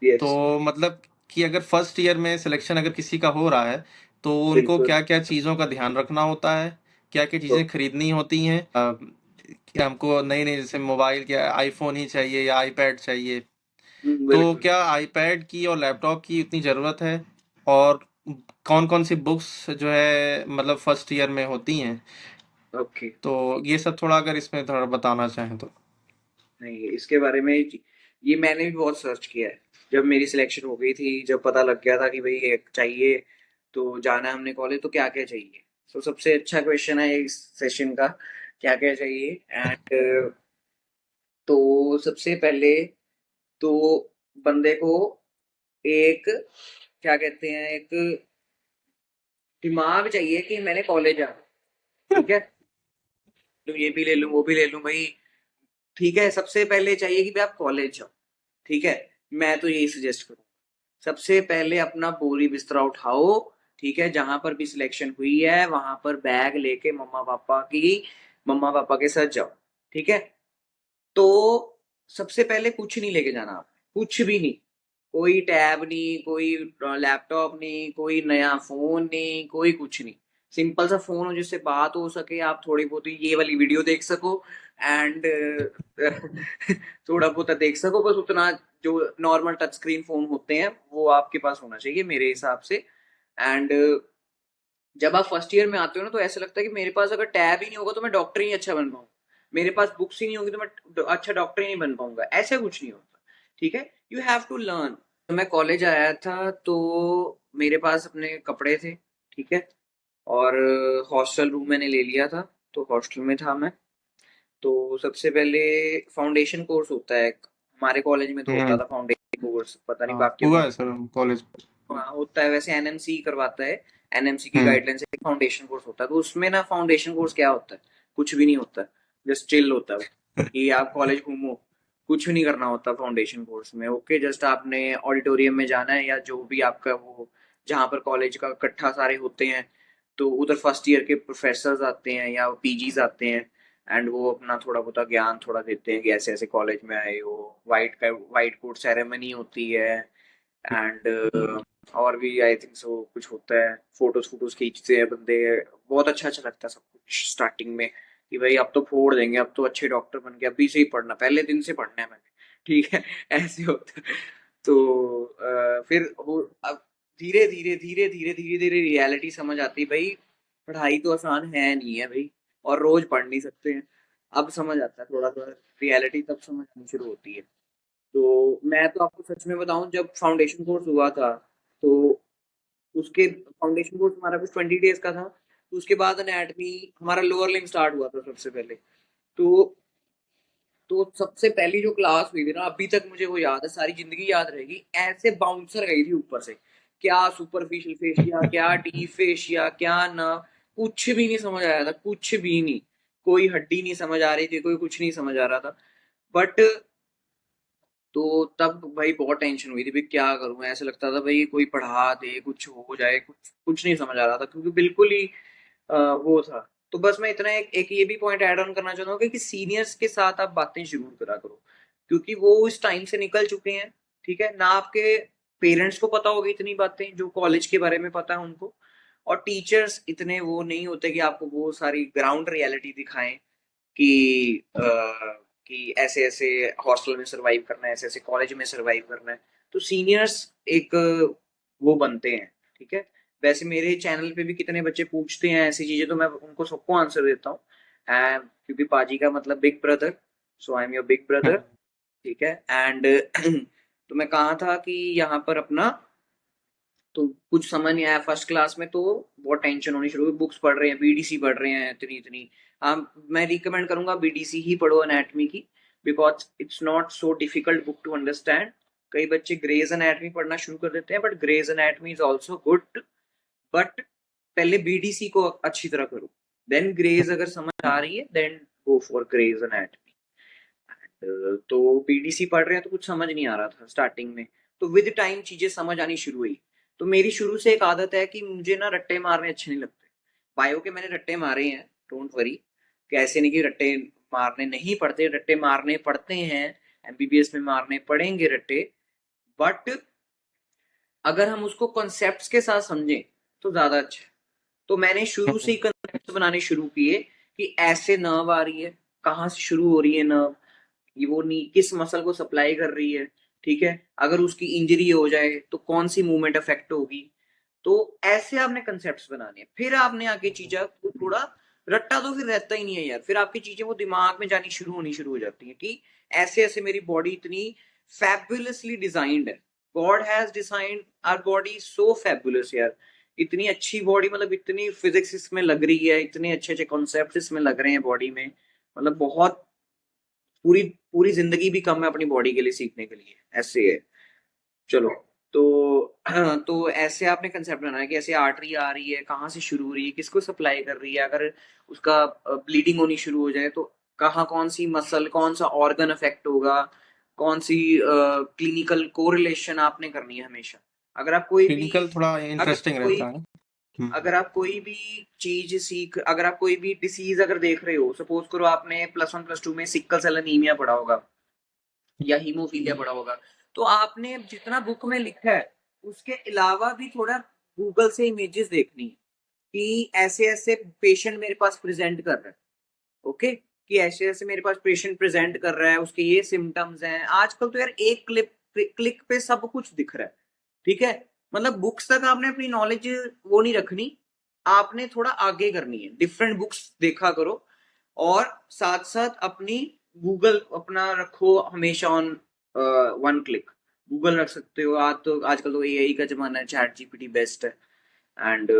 यस। तो मतलब कि अगर फर्स्ट ईयर में सिलेक्शन अगर किसी का हो रहा है, तो उनको बिल्कुल। क्या क्या चीज़ों का ध्यान रखना होता है, क्या क्या तो चीज़ें खरीदनी होती हैं, कि हमको नई नई जैसे मोबाइल क्या आईफोन ही चाहिए या आईपैड चाहिए, तो बिल्कुल। क्या आईपैड की और लैपटॉप की इतनी ज़रूरत है, और कौन कौन सी बुक्स जो है मतलब फर्स्ट ईयर में होती हैं। ओके। तो ये सब थोड़ा अगर इसमें थोड़ा बताना चाहें तो। नहीं, इसके बारे में ये मैंने भी बहुत सर्च किया है। जब मेरी सिलेक्शन हो गई थी, जब पता लग गया था कि भाई ये चाहिए, तो जाना है हमने कॉलेज, तो क्या क्या चाहिए। तो सबसे अच्छा क्वेश्चन है इस सेशन का, क्या क्या चाहिए। एंड तो सबसे पहले तो बंदे को एक, क्या कहते हैं, एक दिमाग चाहिए कि मैंने कॉलेज जाना। ठीक है, लूं, ये भी ले लूं, वो भी ले लूं भाई। ठीक है, सबसे पहले चाहिए कि भाई आप कॉलेज जाओ। ठीक है, मैं तो यही सजेस्ट करूँ। सबसे पहले अपना बोरी बिस्तरा उठाओ। ठीक है, जहां पर भी सिलेक्शन हुई है वहां पर बैग लेके मम्मा पापा के साथ जाओ। ठीक है, तो सबसे पहले कुछ नहीं लेके जाना आप, कुछ भी नहीं। कोई टैब नहीं, कोई लैपटॉप नहीं, कोई नया फोन नहीं, कोई कुछ नहीं। सिंपल सा फोन हो जिससे बात हो सके, आप थोड़ी बहुत ये वाली वीडियो देख सको एंड थोड़ा बहुत देख सको, बस उतना। जो नॉर्मल टच स्क्रीन फोन होते हैं वो आपके पास होना चाहिए मेरे हिसाब से। एंड जब आप फर्स्ट ईयर में आते हो ना, तो ऐसा लगता है कि मेरे पास अगर टैब ही नहीं होगा तो मैं डॉक्टर ही अच्छा बन पाऊंगा, मेरे पास बुक्स ही नहीं होगी तो मैं अच्छा डॉक्टर ही नहीं बन पाऊंगा। ऐसा कुछ नहीं होता। ठीक है, यू हैव टू लर्न। तो मैं कॉलेज आया था तो मेरे पास अपने कपड़े थे। ठीक है, और हॉस्टल रूम मैंने ले लिया था, तो हॉस्टल में था मैं। तो सबसे पहले फाउंडेशन कोर्स होता है हमारे कॉलेज में, तो होता हम्म। था फाउंडेशन कोर्स, पता नहीं हाँ, बाकी हुआ है सर कॉलेज। हाँ, होता है वैसे, एनएमसी करवाता है। एनएमसी की हम्म। गाइडलाइन से फाउंडेशन कोर्स होता है, तो उसमें ना फाउंडेशन कोर्स क्या होता है? कुछ भी नहीं होता, जस्ट चिल होता है वो, कि आप कॉलेज घूमो। कुछ भी नहीं करना होता फाउंडेशन कोर्स में। ओके, जस्ट आपने ऑडिटोरियम में जाना है या जो भी आपका वो, जहाँ पर कॉलेज का इकट्ठा सारे होते हैं, तो उधर फर्स्ट ईयर के प्रोफेसर आते हैं या पीजीज आते हैं। एंड वो अपना थोड़ा बहुत ज्ञान थोड़ा देते हैं कि ऐसे ऐसे कॉलेज में आए हो। वाइट कोट सेरेमनी होती है। एंड और भी आई थिंक सो कुछ होता है, फोटोज फोटोज खींचते हैं बंदे। बहुत अच्छा अच्छा लगता है सब कुछ स्टार्टिंग में, कि भाई अब तो फोड़ देंगे, अब तो अच्छे डॉक्टर बन गए, अभी से ही पढ़ना, पहले दिन से पढ़ना है मैंने। ठीक है, ऐसे होता है। तो फिर वो अब धीरे धीरे रियलिटी समझ आती है भाई। पढ़ाई तो आसान है नहीं है भाई, और रोज पढ़ नहीं सकते हैं। अब समझ आता है थोड़ा थोड़ा, रियलिटी तब समझ आनी शुरू होती है। तो मैं तो आपको सच में बताऊं, जब फाउंडेशन कोर्स हुआ था, तो उसके फाउंडेशन कोर्स हमारा कुछ 20 डेज का था। तो उसके बाद एनाटमी, हमारा लोअर लिंग स्टार्ट हुआ था सबसे पहले। तो सबसे पहली जो क्लास हुई थी ना, अभी तक मुझे वो याद है, सारी जिंदगी याद रहेगी। ऐसे बाउंसर गई थी ऊपर से, क्या सुपरफिशियल फेशिया, क्या डीप फेशिया, क्या ना, कुछ भी नहीं समझ आया था, कुछ भी नहीं। कोई हड्डी नहीं समझ आ रही थी, कोई कुछ नहीं समझ आ रहा था। बट तो तब भाई बहुत टेंशन हुई थी भाई, क्या करूं? ऐसा लगता था भाई कोई पढ़ा दे, कुछ हो जाए, कुछ कुछ नहीं समझ आ रहा था, क्योंकि बिल्कुल ही वो था। तो बस मैं इतना एक ये भी पॉइंट ऐड ऑन करना चाहता हूँ कि सीनियर्स के साथ आप बातें जरूर करा करो, क्योंकि वो उस टाइम से निकल चुके हैं। ठीक है ना, आपके पेरेंट्स को पता होगी इतनी बातें जो कॉलेज के बारे में पता है उनको, और टीचर्स इतने वो नहीं होते कि आपको वो सारी ग्राउंड रियलिटी दिखाएं कि कि ऐसे ऐसे हॉस्टल में सरवाइव करना है, ऐसे ऐसे कॉलेज में सरवाइव करना है। तो सीनियर्स एक वो बनते हैं। ठीक है, वैसे मेरे चैनल पे भी कितने बच्चे पूछते हैं ऐसी चीजें, तो मैं उनको सबको आंसर देता हूँ। क्योंकि पाजी का मतलब big brother, so I am your big brother. ठीक है, एंड तो मैं कहा था कि यहाँ पर अपना, तो कुछ समझ नहीं आया फर्स्ट क्लास में, तो बहुत टेंशन होनी शुरू हुई। बुक्स पढ़ रहे हैं, बीडीसी पढ़ रहे हैं इतनी इतनी। मैं रिकमेंड करूंगा बीडीसी ही पढ़ो एनाटमी की, because it's not so difficult book to understand. कई बच्चे ग्रेज एनाटमी पढ़ना शुरू कर देते हैं, but Gray's anatomy is also good. But पहले बीडीसी को अच्छी तरह करो, देन ग्रेज अगर समझ आ रही है, then go for Gray's anatomy. तो बीडीसी पढ़ रहे हैं तो कुछ समझ नहीं आ रहा था स्टार्टिंग में, तो विद टाइम चीजें समझ आनी शुरू हुई। तो मेरी शुरू से एक आदत है कि मुझे ना रट्टे मारने अच्छे नहीं लगते। बायो के मैंने रट्टे मारे हैं, डोंट वरी। कि ऐसे नहीं कि रट्टे मारने नहीं पड़ते, रट्टे मारने पड़ते हैं। एमबीबीएस में मारने पड़ेंगे रट्टे, बट अगर हम उसको कॉन्सेप्ट्स के साथ समझें तो ज्यादा अच्छा है। तो मैंने शुरू से ही कंसेप्ट बनाने शुरू किए कि ऐसे नर्व आ रही है, कहाँ से शुरू हो रही है नर्व, ये वो नी किस मसल को सप्लाई कर रही है। ठीक है, अगर उसकी इंजरी हो जाए तो कौन सी मूवमेंट अफेक्ट होगी। तो ऐसे आपने कंसेप्ट बनाने हैं, फिर आपने आगे चीजें को थोड़ा, रट्टा तो फिर रहता ही नहीं है यार, फिर आपकी चीजें वो दिमाग में जानी शुरू हो जाती हैं कि ऐसे ऐसे मेरी बॉडी इतनी फैबुलसली डिजाइंड है। God has designed our body so fabulous यार। इतनी अच्छी बॉडी, मतलब इतनी फिजिक्स इसमें लग रही है, इतने अच्छे अच्छे कॉन्सेप्ट इसमें लग रहे हैं बॉडी में। मतलब बहुत, पूरी पूरी जिंदगी भी कम है अपनी बॉडी के लिए सीखने के लिए, ऐसे है। चलो, तो तो ऐसे आपने कंसेप्ट बनाना है कि ऐसे आर्टरी आ रही है, कहाँ से शुरू हो रही है, किसको सप्लाई कर रही है, अगर उसका ब्लीडिंग होनी शुरू हो जाए तो कहाँ, कौन सी मसल, कौन सा ऑर्गन अफेक्ट होगा, कौन सी क्लिनिकल कोरिलेशन आपने करनी है हमेशा। अगर आप कोई भी क्लिनिकल थोड़ा अगर इंटरेस्टिंग कोई रहता है। हम्म। अगर आप कोई भी चीज सीख अगर आप कोई भी डिसीज अगर देख रहे हो, सपोज करो आपने +1 +2 में सिक्कल सेल एनीमिया पढ़ा होगा या हीमोफीलिया पढ़ा होगा, तो आपने जितना बुक में लिखा है उसके अलावा भी थोड़ा गूगल से इमेजेस देखनी है कि ऐसे ऐसे पेशेंट मेरे पास प्रेजेंट कर रहा है। ओके, कि ऐसे ऐसे मेरे पास पेशेंट प्रेजेंट कर रहा है, उसके ये सिम्टम्स हैं। आजकल तो यार एक क्लिक पे सब कुछ दिख रहा है। ठीक है, मतलब बुक्स तक आपने अपनी नॉलेज वो नहीं रखनी, आपने थोड़ा आगे करनी है, डिफरेंट बुक्स देखा करो, और साथ साथ अपनी गूगल अपना रखो हमेशा ऑन 1 क्लिक। गूगल रख सकते हो, आज तो आजकल तो एआई का जमाना है, चैट जीपीटी बेस्ट है। एंड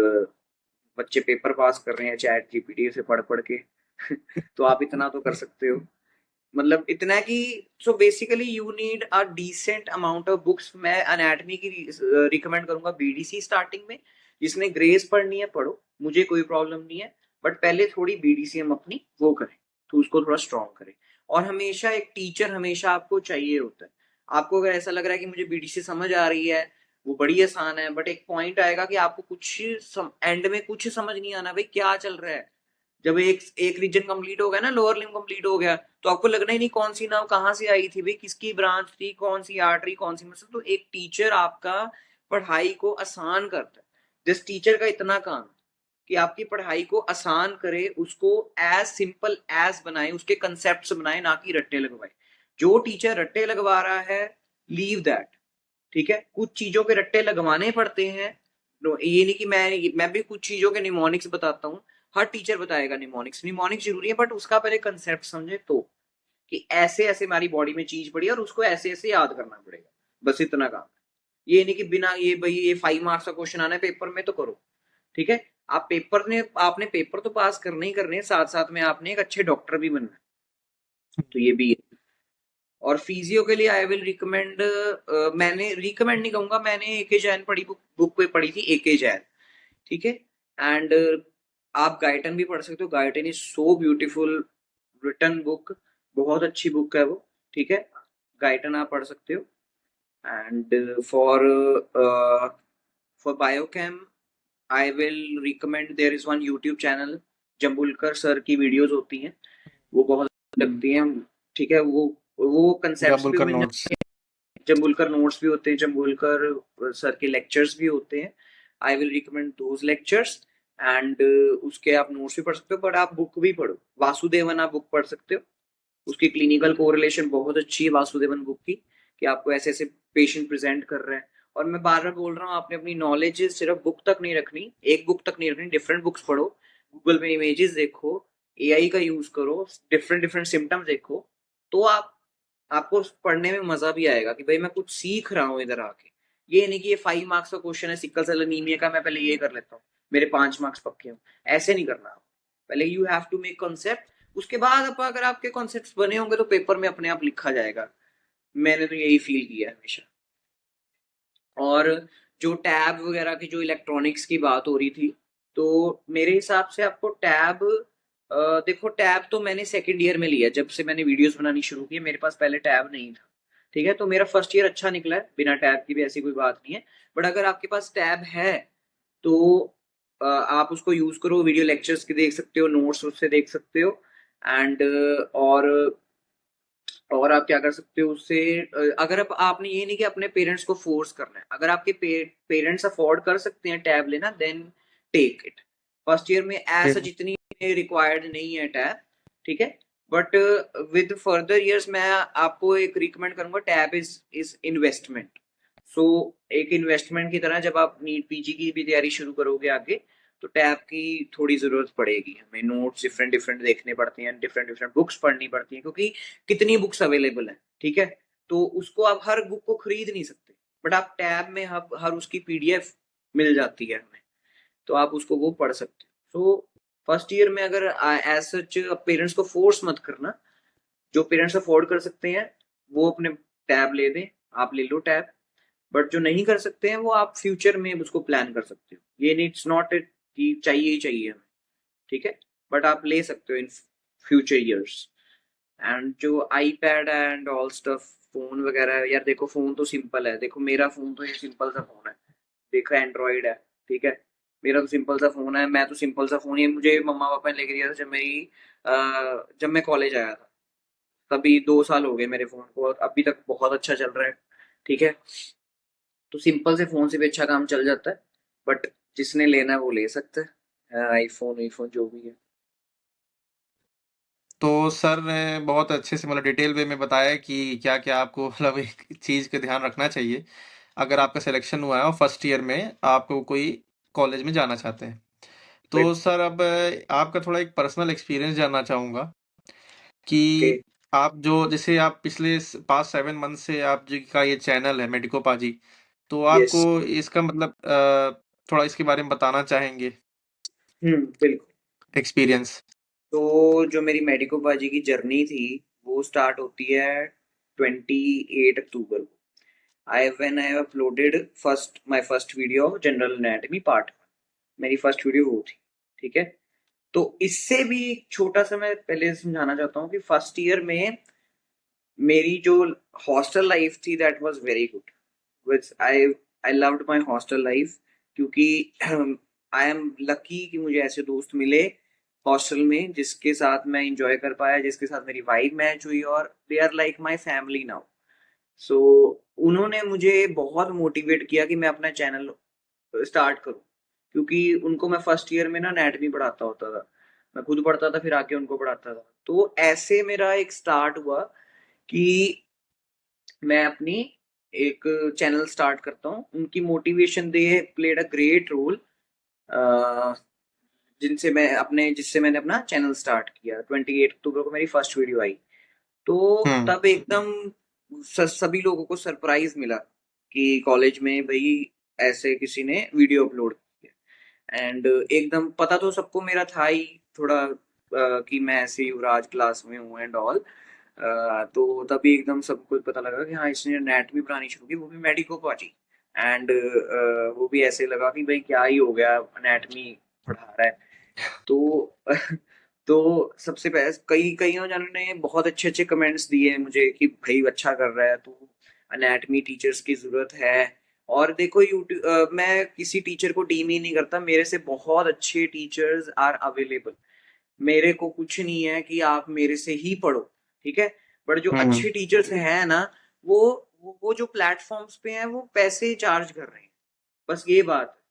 बच्चे पेपर पास कर रहे हैं चैट जीपीटी से पढ़ पढ़ के। तो आप इतना तो कर सकते हो, मतलब इतना है कि so basically you need a decent amount of books. मैं एनाटॉमी की रिकमेंड करूंगा बीडीसी स्टार्टिंग में, जिसने ग्रेस पढ़नी है पढ़ो, मुझे कोई प्रॉब्लम नहीं है, बट पहले थोड़ी बीडीसी हम अपनी वो करें, तो उसको थोड़ा स्ट्रॉन्ग करें। और हमेशा एक टीचर हमेशा आपको चाहिए होता है। आपको अगर ऐसा लग रहा है कि मुझे बीडीसी समझ आ रही है, वो बड़ी आसान है, बट एक पॉइंट आएगा कि आपको कुछ एंड में कुछ समझ नहीं आना भाई क्या चल रहा है। जब एक एक रीजन कंप्लीट हो गया ना, लोअर लिम्ब कंप्लीट हो गया, तो आपको लगना ही नहीं कौन सी नाव कहाँ से आई थी भाई, किसकी ब्रांच थी, कौन सी आर्टरी, कौन सी मसल। तो एक टीचर आपका पढ़ाई को आसान करता है। जिस टीचर का इतना काम कि आपकी पढ़ाई को आसान करे, उसको एज सिंपल एज बनाए, उसके कंसेप्ट बनाए, ना कि रट्टे लगवाए। जो टीचर रट्टे लगवा रहा है, लीव दैट। ठीक है, कुछ चीजों के रट्टे लगवाने पड़ते हैं। ये नहीं कि मैं भी कुछ चीजों के निमोनिक्स बताता हूँ, हर टीचर बताएगा निमोनिक्स निमोनिक्स जरूरी है, बट उसका पहले कंसेप्ट समझे तो, कि ऐसे ऐसे हमारी बॉडी में चीज पड़ी है और उसको ऐसे ऐसे याद करना पड़ेगा। बस इतना काम है। ये नहीं कि बिना ये भाई ये 5 मार्क्स का क्वेश्चन आना है पेपर में तो करो। ठीक है, आपने पेपर तो पास करने ही करने हैं, साथ साथ में आपने एक अच्छे डॉक्टर भी बनना है। तो ये भी है। और फिजियो के लिए आई विल रिकमेंड, मैंने रिकमेंड नहीं कहूंगा, मैंने एके जैन पढ़ी, बुक पे पढ़ी थी एके जैन। ठीक है, एंड आप गाइटन भी पढ़ सकते हो, Guyton is so beautiful written book, बहुत अच्छी बुक है वो। ठीक है, गाइटन आप पढ़ सकते हो। And for biochem I will recommend, there is one YouTube channel, Jambulkar sir की वीडियोस होती हैं, वो बहुत लगती हैं। ठीक है, वो कंसेप्ट भी जाबुलकर मिल नोट्स। जाते हैं, जम्बुलकर नोट्स भी होते हैं, जम्बुलकर सर के लेक्चर्स भी होते हैं। आई will recommend those lectures. And उसके आप नोट्स भी पढ़ सकते हो, बट आप बुक भी पढ़ो, वासुदेवन आप बुक पढ़ सकते हो। उसकी क्लिनिकल कोरिलेशन बहुत अच्छी है वासुदेवन बुक की, कि आपको ऐसे ऐसे पेशेंट प्रेजेंट कर रहे हैं। और मैं बार बार बोल रहा हूँ, आपने अपनी नॉलेज सिर्फ बुक तक नहीं रखनी, एक बुक तक नहीं रखनी, डिफरेंट बुक्स पढ़ो, गूगल में इमेजेस देखो, एआई का यूज करो, डिफरेंट डिफरेंट सिम्टम्स देखो। तो आपको पढ़ने में मजा भी आएगा कि भाई मैं कुछ सीख रहा हूँ इधर आके। ये नहीं कि ये 5 मार्क्स का क्वेश्चन है सिक्कल सेल एनीमिया का, मैं पहले ये कर लेता हूँ, मेरे 5 मार्क्स पक्के हूँ। ऐसे नहीं करना। पहले you have to make concept, उसके बाद अगर आपके कॉन्सेप्ट बने होंगे तो पेपर में अपने आप लिखा जाएगा। मैंने तो यही फील किया है हमेशा। और जो टैब वगैरह की, जो इलेक्ट्रॉनिक्स की बात हो रही थी, तो मेरे हिसाब से आपको टैब, देखो टैब तो मैंने सेकंड ईयर में लिया, जब से मैंने वीडियोस बनानी शुरू की, मेरे पास पहले टैब नहीं था। ठीक है, तो मेरा फर्स्ट ईयर अच्छा निकला है, बिना टैब की भी ऐसी कोई बात नहीं है। बट अगर आपके पास टैब है तो आप उसको यूज करो, वीडियो लेक्चर्स के देख सकते हो, नोट्स उससे देख सकते हो। एंड और और आप क्या कर सकते हो उससे, अगर आपने ये नहीं कि अपने पेरेंट्स को फोर्स करना है, अगर आपके पेरेंट्स अफोर्ड कर सकते हैं टैब लेना, then take it. First year में ऐसा जितनी रिक्वायर्ड नहीं है टैब। ठीक है, बट विद फर्दर इयर्स मैं आपको एक रिकमेंड करूंगा, टैब इज इन्वेस्टमेंट। सो एक इन्वेस्टमेंट की तरह, जब आप नीट पीजी की भी तैयारी शुरू करोगे आगे, तो टैब की थोड़ी जरूरत पड़ेगी, हमें नोट्स डिफरेंट डिफरेंट देखने पड़ते हैं, डिफरेंट डिफरेंट बुक्स पढ़नी पड़ती हैं, क्योंकि कितनी बुक्स अवेलेबल है। ठीक है, तो उसको आप हर बुक को खरीद नहीं सकते, बट आप टैब में हर उसकी पीडीएफ मिल जाती है हमें, तो आप उसको वो पढ़ सकते हो। सो फर्स्ट ईयर में अगर एज सच पेरेंट्स को फोर्स मत करना, जो पेरेंट्स अफोर्ड कर सकते हैं वो अपने टैब ले दें, आप ले लो टैब। बट जो नहीं कर सकते हैं वो आप फ्यूचर में उसको प्लान कर सकते हो, ये इट्स नॉट कि चाहिए ही चाहिए हमें, ठीक है, बट आप ले सकते हो इन फ्यूचर ईयर्स। एंड जो iPad and all stuff, phone वगैरह, यार देखो फोन तो सिंपल है, देखो मेरा फोन तो ये सिंपल सा फोन है, देखो एंड्रॉइड है, ठीक है, मेरा तो सिंपल सा फोन है, मैं तो सिंपल सा फोन, ये मुझे मम्मा पापा ने लेके दिया था जब मैं कॉलेज आया था, तभी 2 साल हो गए मेरे फोन को और अभी तक बहुत अच्छा चल रहा है, ठीक है। तो सिंपल से फोन से भी अच्छा काम चल जाता है, बट जिसने लेना है वो ले सकता है, आईफोन आईफोन जो भी है। तो सर ने बहुत अच्छे से मतलब डिटेल वे में बताया कि क्या क्या आपको मतलब एक चीज़ का ध्यान रखना चाहिए अगर आपका सिलेक्शन हुआ है और फर्स्ट ईयर में आपको कोई कॉलेज में जाना चाहते हैं। तो बिल्कुल। सर अब आपका थोड़ा एक पर्सनल एक्सपीरियंस जानना चाहूँगा ओके। कि आप जो जैसे आप पिछले पास्ट 7 मंथ से आप जी का ये चैनल है मेडिको पाजी, तो यस। आपको इसका मतलब थोड़ा इसके बारे में बताना चाहेंगे बिल्कुल। एक्सपीरियंस। तो जो मेरी मेडिको बाजी की जर्नी थी वो स्टार्ट होती है 28 अक्टूबर को। I uploaded my first video of general anatomy part, मेरी फर्स्ट वीडियो वो थी, ठीक है। तो इससे भी एक छोटा सा मैं पहले समझाना चाहता हूँ कि फर्स्ट ईयर में मेरी जो हॉस्टल लाइफ थी that was very good, which I loved my hostel life, क्योंकि आई एम लकी कि मुझे ऐसे दोस्त मिले हॉस्टल में जिसके साथ मैं इंजॉय कर पाया, जिसके साथ मेरी वाइब मैच हुई, और they are like my family now. So उन्होंने मुझे बहुत मोटिवेट किया कि मैं अपना चैनल स्टार्ट करूं, क्योंकि उनको मैं फर्स्ट ईयर में ना एनाटॉमी पढ़ाता होता था, मैं खुद पढ़ता था फिर आके उनको पढ़ाता था, तो ऐसे मेरा एक स्टार्ट हुआ कि मैं अपनी एक चैनल स्टार्ट करता हूँ। उनकी motivation they played a great role, जिससे मैंने अपना चैनल स्टार्ट किया। 28 अक्टूबर को मेरी फर्स्ट वीडियो आई, तो हुँ, तब एकदम सभी लोगों को सरप्राइज मिला कि कॉलेज में भाई ऐसे किसी ने वीडियो अपलोड किया। एंड एकदम पता तो सबको मेरा था ही थोड़ा, कि मैं ऐसे युवराज क्लास में हूँ एंड ऑल। तो तभी एकदम सबको पता लगा कि हाँ इसने एनाटॉमी पढ़ानी शुरू की, वो भी मेडिको पहुंची। एंड वो भी ऐसे लगा कि भाई क्या ही हो गया, एनाटॉमी पढ़ा रहा है। तो तो सबसे पहले कईयों जनों ने बहुत अच्छे अच्छे कमेंट्स दिए हैं मुझे कि भाई अच्छा कर रहा है तू, एनाटॉमी टीचर्स की जरूरत है। और देखो यूट्यूब, मैं किसी टीचर को डीम ही नहीं करता, मेरे से बहुत अच्छे टीचर्स आर अवेलेबल, मेरे को कुछ नहीं है कि आप मेरे से ही पढ़ो, ठीक है। बट जो हुँ, अच्छे टीचर्स हैं ना, वो वो जो प्लेटफॉर्म्स पे हैं वो पैसे चार्ज कर रहे हैं, बस ये बात है,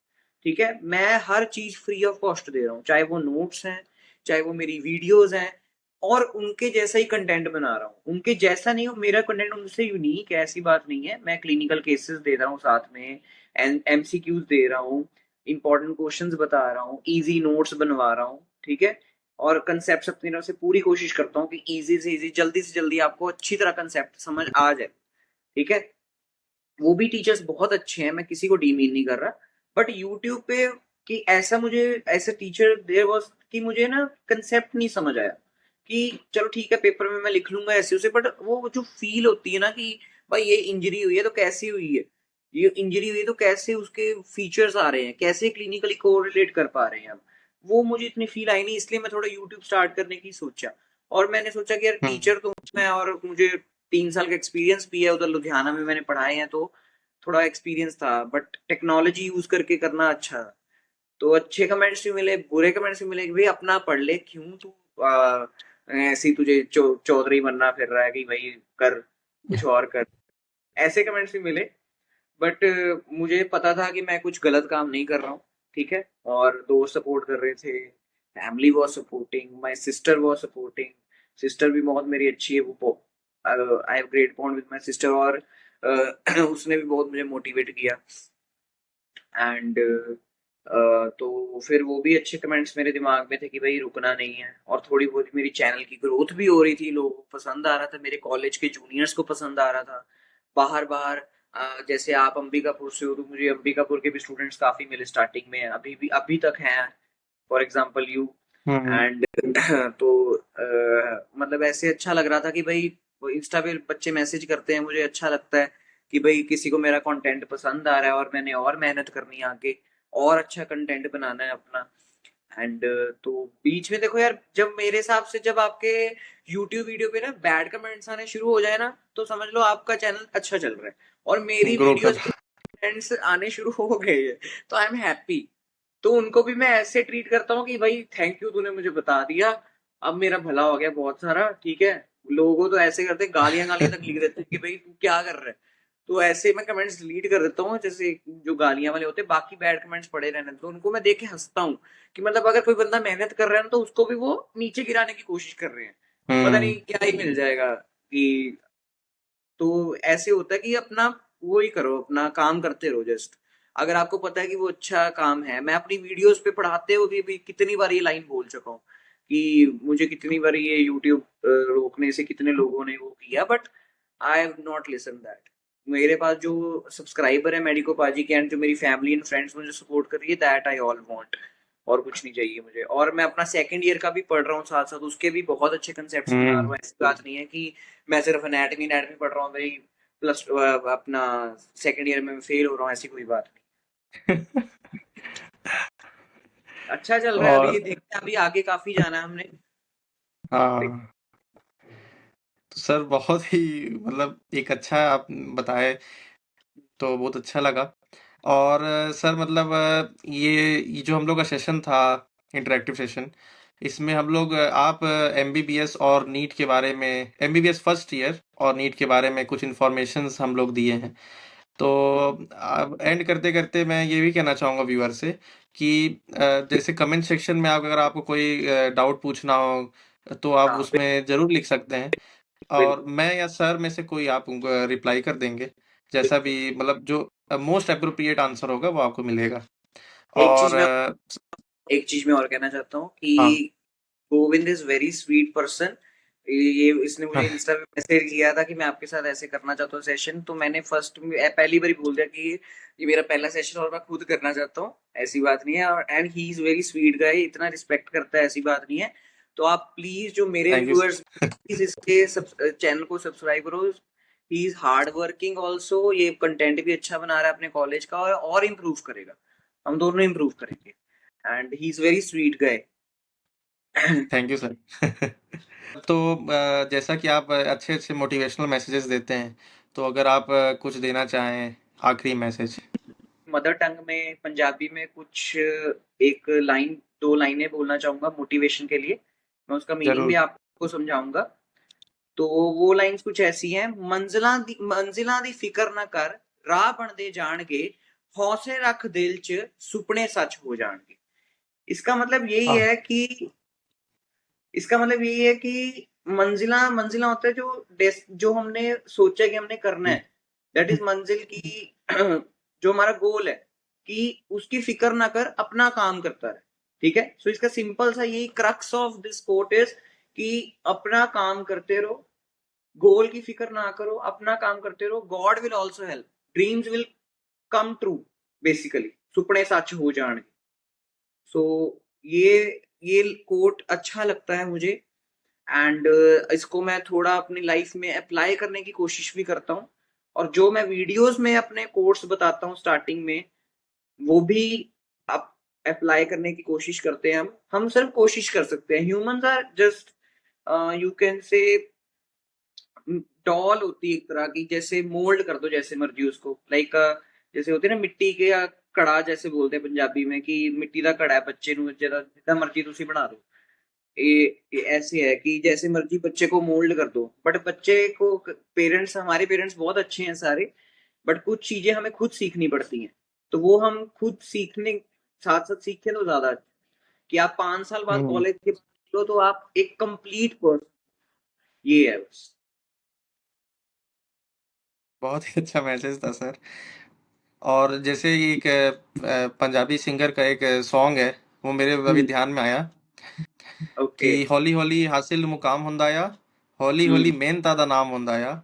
ठीक है। मैं हर चीज फ्री ऑफ कॉस्ट दे रहा हूँ, चाहे वो नोट्स हैं, चाहे वो मेरी वीडियोस हैं, और उनके जैसा ही कंटेंट बना रहा हूँ, उनके जैसा नहीं हो, मेरा कंटेंट उनसे यूनिक है ऐसी बात नहीं है। मैं क्लिनिकल केसेस दे रहा हूँ साथ में, एमसीक्यूज दे रहा हूँ, इंपॉर्टेंट क्वेश्चंस बता रहा हूँ, इजी नोट्स बनवा रहा हूँ, ठीक है। और कंसेप्ट अपनी तरफ से पूरी कोशिश करता हूँ कि इजी से इजी, जल्दी से जल्दी आपको अच्छी तरह कंसेप्ट समझ आ जाए, ठीक है। वो भी टीचर्स बहुत अच्छे हैं, मैं किसी को डीमीन नहीं कर रहा, बट यूट्यूब पे कि ऐसा मुझे ऐसे टीचर देर वॉज कि मुझे ना कंसेप्ट नहीं समझ आया कि चलो ठीक है पेपर में मैं लिख लूंगा ऐसे उसे, बट वो जो फील होती है ना कि भाई ये इंजरी हुई है तो कैसी हुई है, ये इंजरी हुई है तो कैसे उसके फीचर्स आ रहे हैं, कैसे क्लिनिकली कोरिलेट कर पा रहे हैं हम, वो मुझे इतनी फील आई नहीं, इसलिए मैं थोड़ा यूट्यूब स्टार्ट करने की सोचा। और मैंने सोचा कि यार हुँ। टीचर तो हूं मैं, और मुझे 3 साल का एक्सपीरियंस भी है, उधर लुधियाना में मैंने पढ़ाए हैं, तो थोड़ा एक्सपीरियंस था, बट टेक्नोलॉजी यूज करके करना अच्छा था। तो अच्छे कमेंट्स भी मिले, बुरे कमेंट्स भी मिले कि भाई अपना पढ़ ले, क्यों तू ऐसी तुझे चौधरी बनना फिर रहा है कि भाई कर कुछ और कर, ऐसे कमेंट्स भी मिले। बट मुझे पता था कि मैं कुछ गलत काम नहीं कर रहा हूँ, ठीक है। और दोस्त सपोर्ट कर रहे थे, family was supporting, my sister was supporting, sister भी बहुत मेरी अच्छी है, वो I have great bond with my sister, और उसने भी बहुत मुझे मोटिवेट किया। एंड तो फिर वो भी अच्छे कमेंट्स मेरे दिमाग में थे कि भाई रुकना नहीं है, और थोड़ी बहुत मेरी चैनल की ग्रोथ भी हो रही थी, लोगों को पसंद आ रहा था, मेरे कॉलेज के जूनियर्स को पसंद आ रहा था। बाहर बाहर जैसे आप अंबिकापुर से हो तो मुझे अंबिकापुर के भी स्टूडेंट्स काफी मिले स्टार्टिंग में, अभी तक हैं, for example you. Hmm, and तो मतलब ऐसे अच्छा लग रहा था कि भाई इंस्टा पे बच्चे मैसेज करते हैं, मुझे अच्छा लगता है कि भाई किसी को मेरा कंटेंट पसंद आ रहा है और मैंने और मेहनत करनी है आगे, और अच्छा कंटेंट बनाना है अपना। एंड तो बीच में देखो यार, जब मेरे हिसाब से जब आपके यूट्यूब वीडियो पे ना बैड कमेंट्स आने शुरू हो जाए ना, तो समझ लो आपका चैनल अच्छा चल रहा है। और मेरी ग्रो कर वीडियोस पे कमेंट्स आने शुरू हो गए हैं, तो आई एम हैप्पी। तो उनको भी मैं ऐसे ट्रीट करता हूँ कि भाई थैंक यू, तूने मुझे बता दिया, अब मेरा भला हो गया बहुत सारा, ठीक है। लोगों तो ऐसे करते हैं, गालियां गालियां तक लिख देते हैं कि भाई तू क्या कर रहा है। तो ऐसे मैं कमेंट्स डिलीट कर देता हूँ, जैसे जो गालियां वाले होते हैं, बाकी बैड कमेंट्स पड़े रहने, तो उनको मैं देख के हंसता हूँ कि मतलब अगर कोई बंदा मेहनत कर रहा है ना, तो उसको भी वो नीचे गिराने की कोशिश कर रहे हैं। पता हम्म। नहीं क्या ही मिल जाएगा कि। तो ऐसे होता है कि अपना वो ही करो, अपना काम करते रहो जस्ट। अगर आपको पता है कि वो अच्छा काम है, मैं अपनी वीडियोस पे पढ़ाते हुए भी कितनी बार ये लाइन बोल चुका हूँ कि मुझे कितनी बार ये यूट्यूब रोकने से कितने लोगों ने वो किया, but I have not listen that. मेरे पास जो सब्सक्राइबर है मेडिको पाजी के, एंड जो मेरी फैमिली एंड फ्रेंड्स मुझे सपोर्ट कर रही है, दैट आई ऑल वांट। और कुछ नहीं चाहिए मुझे। और मैं अपना सेकंड ईयर का भी पढ़ रहा हूँ साथ साथ, उसके भी बहुत अच्छे कंसेप्ट बना रहा हम्म। हूँ। ऐसी बात नहीं है कि मैं सिर्फ एनाटमी एनाटमी पढ़ रहा हूँ भाई, प्लस अपना सेकंड ईयर में फेल हो रहा हूँ, ऐसी कोई बात नहीं। अच्छा चल रहा है, अभी और देखते हैं, अभी आगे काफी जाना है हमने। हाँ, तो सर बहुत ही मतलब एक अच्छा आप बताए, तो बहुत अच्छा लगा। और सर मतलब ये जो हम लोग का सेशन था, इंटरेक्टिव सेशन, इसमें हम लोग आप एमबीबीएस और नीट के बारे में, एमबीबीएस फर्स्ट ईयर और नीट के बारे में कुछ इन्फॉर्मेशंस हम लोग दिए हैं। तो अब एंड करते करते मैं ये भी कहना चाहूँगा व्यूअर से कि जैसे कमेंट सेक्शन में आप, अगर आपको कोई डाउट पूछना हो तो आप हाँ उसमें ज़रूर लिख सकते हैं, और बिल्कुल मैं या सर में से कोई आप रिप्लाई कर देंगे। जैसा बिल्कुल। भी मतलब जो मोस्ट अप्रोप्रिएट आंसर होगा वो आपको मिलेगा। एक चीज और मैं एक चीज मैं और कहना चाहता हूँ हाँ। कि Govind is very sweet person. ये इसने मुझे हाँ। इंस्टा पे मैसेज किया था कि मैं आपके साथ ऐसे करना चाहता हूँ सेशन, तो मैंने फर्स्ट पहली बार ही बोल दिया कि ये मेरा पहला सेशन और मैं खुद करना चाहता हूँ, ऐसी बात नहीं है। और and he is very sweet guy, इतना रिस्पेक्ट करता है, ऐसी बात नहीं है। तो आप प्लीज जो मेरे thank you viewers, sir. Please इसके चैनल को सब्सक्राइब करो। He is hard working also, ये कंटेंट भी अच्छा बना रहा है अपने कॉलेज का, और इम्प्रूव करेगा, हम दोनों इम्प्रूव करेंगे। And he is very sweet guy. Thank you sir. तो जैसा कि आप अच्छे अच्छे मोटिवेशनल मैसेजेस देते हैं, तो अगर आप कुछ देना चाहें आखिरी मैसेज। मदर टंग में पंजाबी में कुछ एक लाइन, दो लाइनें बोलना चाहूंगा मोटिवेशन के लिए। मैं उसका मीनिंग भी जरूर। आपको समझाऊंगा। तो वो लाइंस कुछ ऐसी हैं, मंजिलां दी फिक्र ना कर, राह बनदे जाणगे, हौसले रख दिल च, सुपने सच हो जाणगे। इसका मतलब यही हाँ। है कि इसका मतलब यही है कि मंजिला मंजिला होता है जो हमने सोचा कि हमने करना है, दैट इज मंजिल की। जो हमारा गोल है, कि उसकी फिक्र ना कर, अपना काम करता रहे। ठीक है, सो इसका सिंपल सा यही crux of this quote is कि अपना काम करते रहो, गोल की फिक्र ना करो, अपना काम करते रहो, God will also help, dreams will come true, basically सुपने सच हो जाने। सो ये कोट अच्छा लगता है मुझे। एंड इसको मैं थोड़ा अपनी लाइफ में अप्लाई करने की कोशिश भी करता हूँ। और जो मैं वीडियोस में अपने कोर्स बताता हूँ स्टार्टिंग में, वो भी आप अप्लाई करने की कोशिश करते हैं। हम सिर्फ कोशिश कर सकते हैं, humans are just, you can say doll होती है एक तरह की, जैसे मोल्ड कर दो जैसे मर्जी उसको, लाइक जैसे होते हैं ना मिट्टी के कड़ा, जैसे बोलते हैं पंजाबी में कि मिट्टी का कड़ा है, बच्चे जितना मर्जी तुसी बना दो। ये ऐसे है कि जैसे मर्जी बच्चे को मोल्ड कर दो, बट बच्चे को पेरेंट्स, हमारे पेरेंट्स बहुत अच्छे हैं सारे, बट कुछ चीजें हमें खुद सीखनी पड़ती हैं। तो वो हम खुद सीखने, साथ साथ सीखें तो ज्यादा अच्छा। कि आप 5 साल बाद हम्म। कॉलेज के बाद निकलो तो आप एक कंप्लीट पर्सन, ये है बस। बहुत ही अच्छा मैसेज था सर। और जैसे एक पंजाबी सिंगर का एक सॉन्ग है, वो मेरे अभी हम्म। ध्यान में आया ओके। कि हौली हौली हासिल मुकाम हुंदा आ, हौली हौली हम्म। ਮਿਹਨਤਾਂ ਦਾ ਨਾਮ ਹੁੰਦਾ ਆ,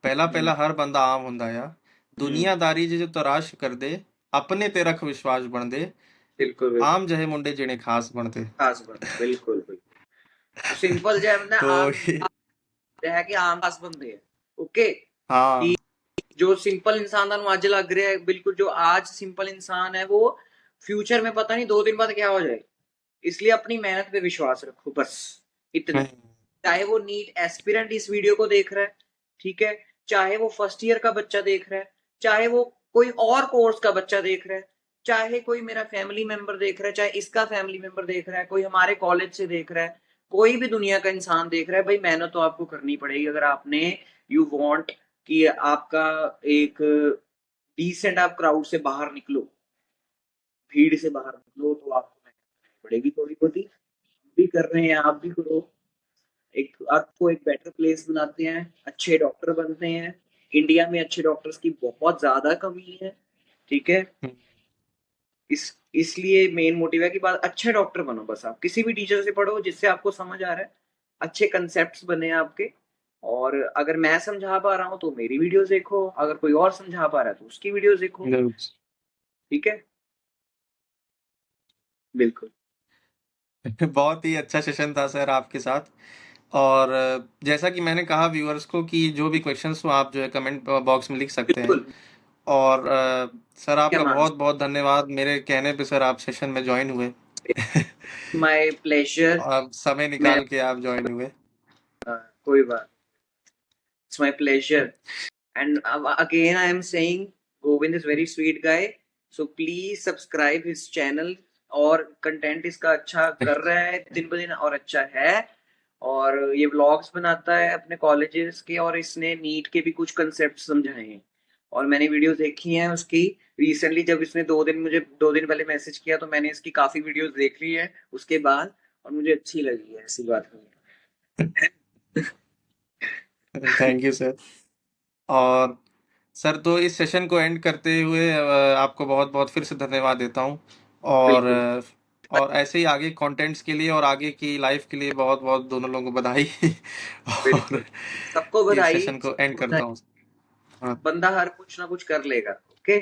ਪਹਿਲਾ हम्म। ਪਹਿਲਾ ਹਰ ਬੰਦਾ ਆਮ ਹੁੰਦਾ ਆ, हम्म। ਦੁਨੀਆਦਾਰੀ 'ਚ ਜੋ ਤਰਾਸ਼ ਕਰਦੇ, ਆਪਣੇ ਤੇ रख विश्वास ਬਣਦੇ, बिल्कुल बिल्कुल। आम जहे मुंडे जिने खास बनते। खास बात, बिल्कुल बिल्कुल। तो सिंपल जो है, मतलब तो आम है कि आम खास बंदे हैं। ओके। हाँ। जो सिंपल इंसान था आज लग रहा है बिल्कुल, जो आज सिंपल इंसान है वो फ्यूचर में पता नहीं 2 दिन बाद क्या हो जाए। इसलिए अपनी मेहनत पे विश्वास रखो बस, इतना। चाहे वो नीट एस्पिरेंट इस वीडियो को देख रहा है, ठीक है, चाहे वो फर्स्ट ईयर का बच्चा देख रहा है, चाहे वो कोई और कोर्स का बच्चा देख रहा है, चाहे कोई मेरा फैमिली मेंबर देख रहा है, चाहे इसका फैमिली मेंबर देख रहा है, कोई हमारे कॉलेज से देख रहा है, कोई भी दुनिया का इंसान देख रहा है, भाई मेहनत तो आपको करनी पड़ेगी अगर आपने यू वांट कि आपका एक डिसेंट आप क्राउड से बाहर निकलो, भीड़ से बाहर निकलो, तो आपको मेहनत करनी पड़ेगी थोड़ी बहुत ही। हम भी कर रहे हैं, आप भी करो, एक आपको एक बेटर प्लेस बनाते हैं, अच्छे डॉक्टर बनते हैं। इंडिया में अच्छे डॉक्टर्स की बहुत ज्यादा कमी है, ठीक है। इस इसलिए मेन मोटिव है कि बात अच्छे डॉक्टर बनो, बस आप किसी भी टीचर से पढ़ो जिससे आपको समझ आ रहा है, अच्छे कंसेप्ट्स बने आपके। और अगर मैं समझा पा रहा हूँ तो मेरी वीडियोस देखो, अगर कोई और समझा पा रहा है तो उसकी वीडियोस देखो, ठीक है। बिल्कुल। बहुत ही अच्छा सेशन था सर आपके साथ। और जैसा कि मैंने कहा व्यूअर्स को कि जो भी क्वेश्चंस हो आप जो है कमेंट बॉक्स में लिख सकते हैं। बिल्कुल। और सर क्या आपका मान, बहुत बहुत धन्यवाद, मेरे कहने पे सर आप सेशन में ज्वाइन हुए। My pleasure. आप समय मैं निकाल के आप ज्वाइन हुए। कोई बात, it's my pleasure. And again, I am saying Govind is very sweet guy. So please subscribe his channel. और कंटेंट इसका अच्छा कर रहा है दिन ब दिन, और अच्छा है। और ये व्लॉग्स बनाता है अपने कॉलेजेस के, और इसने नीट के भी कुछ कंसेप्ट समझाए हैं, और मैंने वीडियोस देखी हैं उसकी। रिसेंटली जब इसने 2 दिन, मुझे 2 दिन पहले मैसेज किया, तो मैंने इसकी काफी वीडियोस देख ली है उसके बाद, और मुझे अच्छी लगी है, ऐसी बात नहीं है। Thank you sir. और सर तो इस सेशन को एंड करते हुए आपको बहुत बहुत फिर से धन्यवाद देता हूँ। और बिल्कुल। और ऐसे ही आगे कंटेंट्स के लिए और आगे की लाइफ के लिए बहुत बहुत दोनों लोगों को बधाई। और बिल्कुल, सबको इस बधाई, सेशन को एंड सबको करता बधाई। हूँ। हाँ। बंदा हर कुछ ना कुछ कर लेगा, ओके।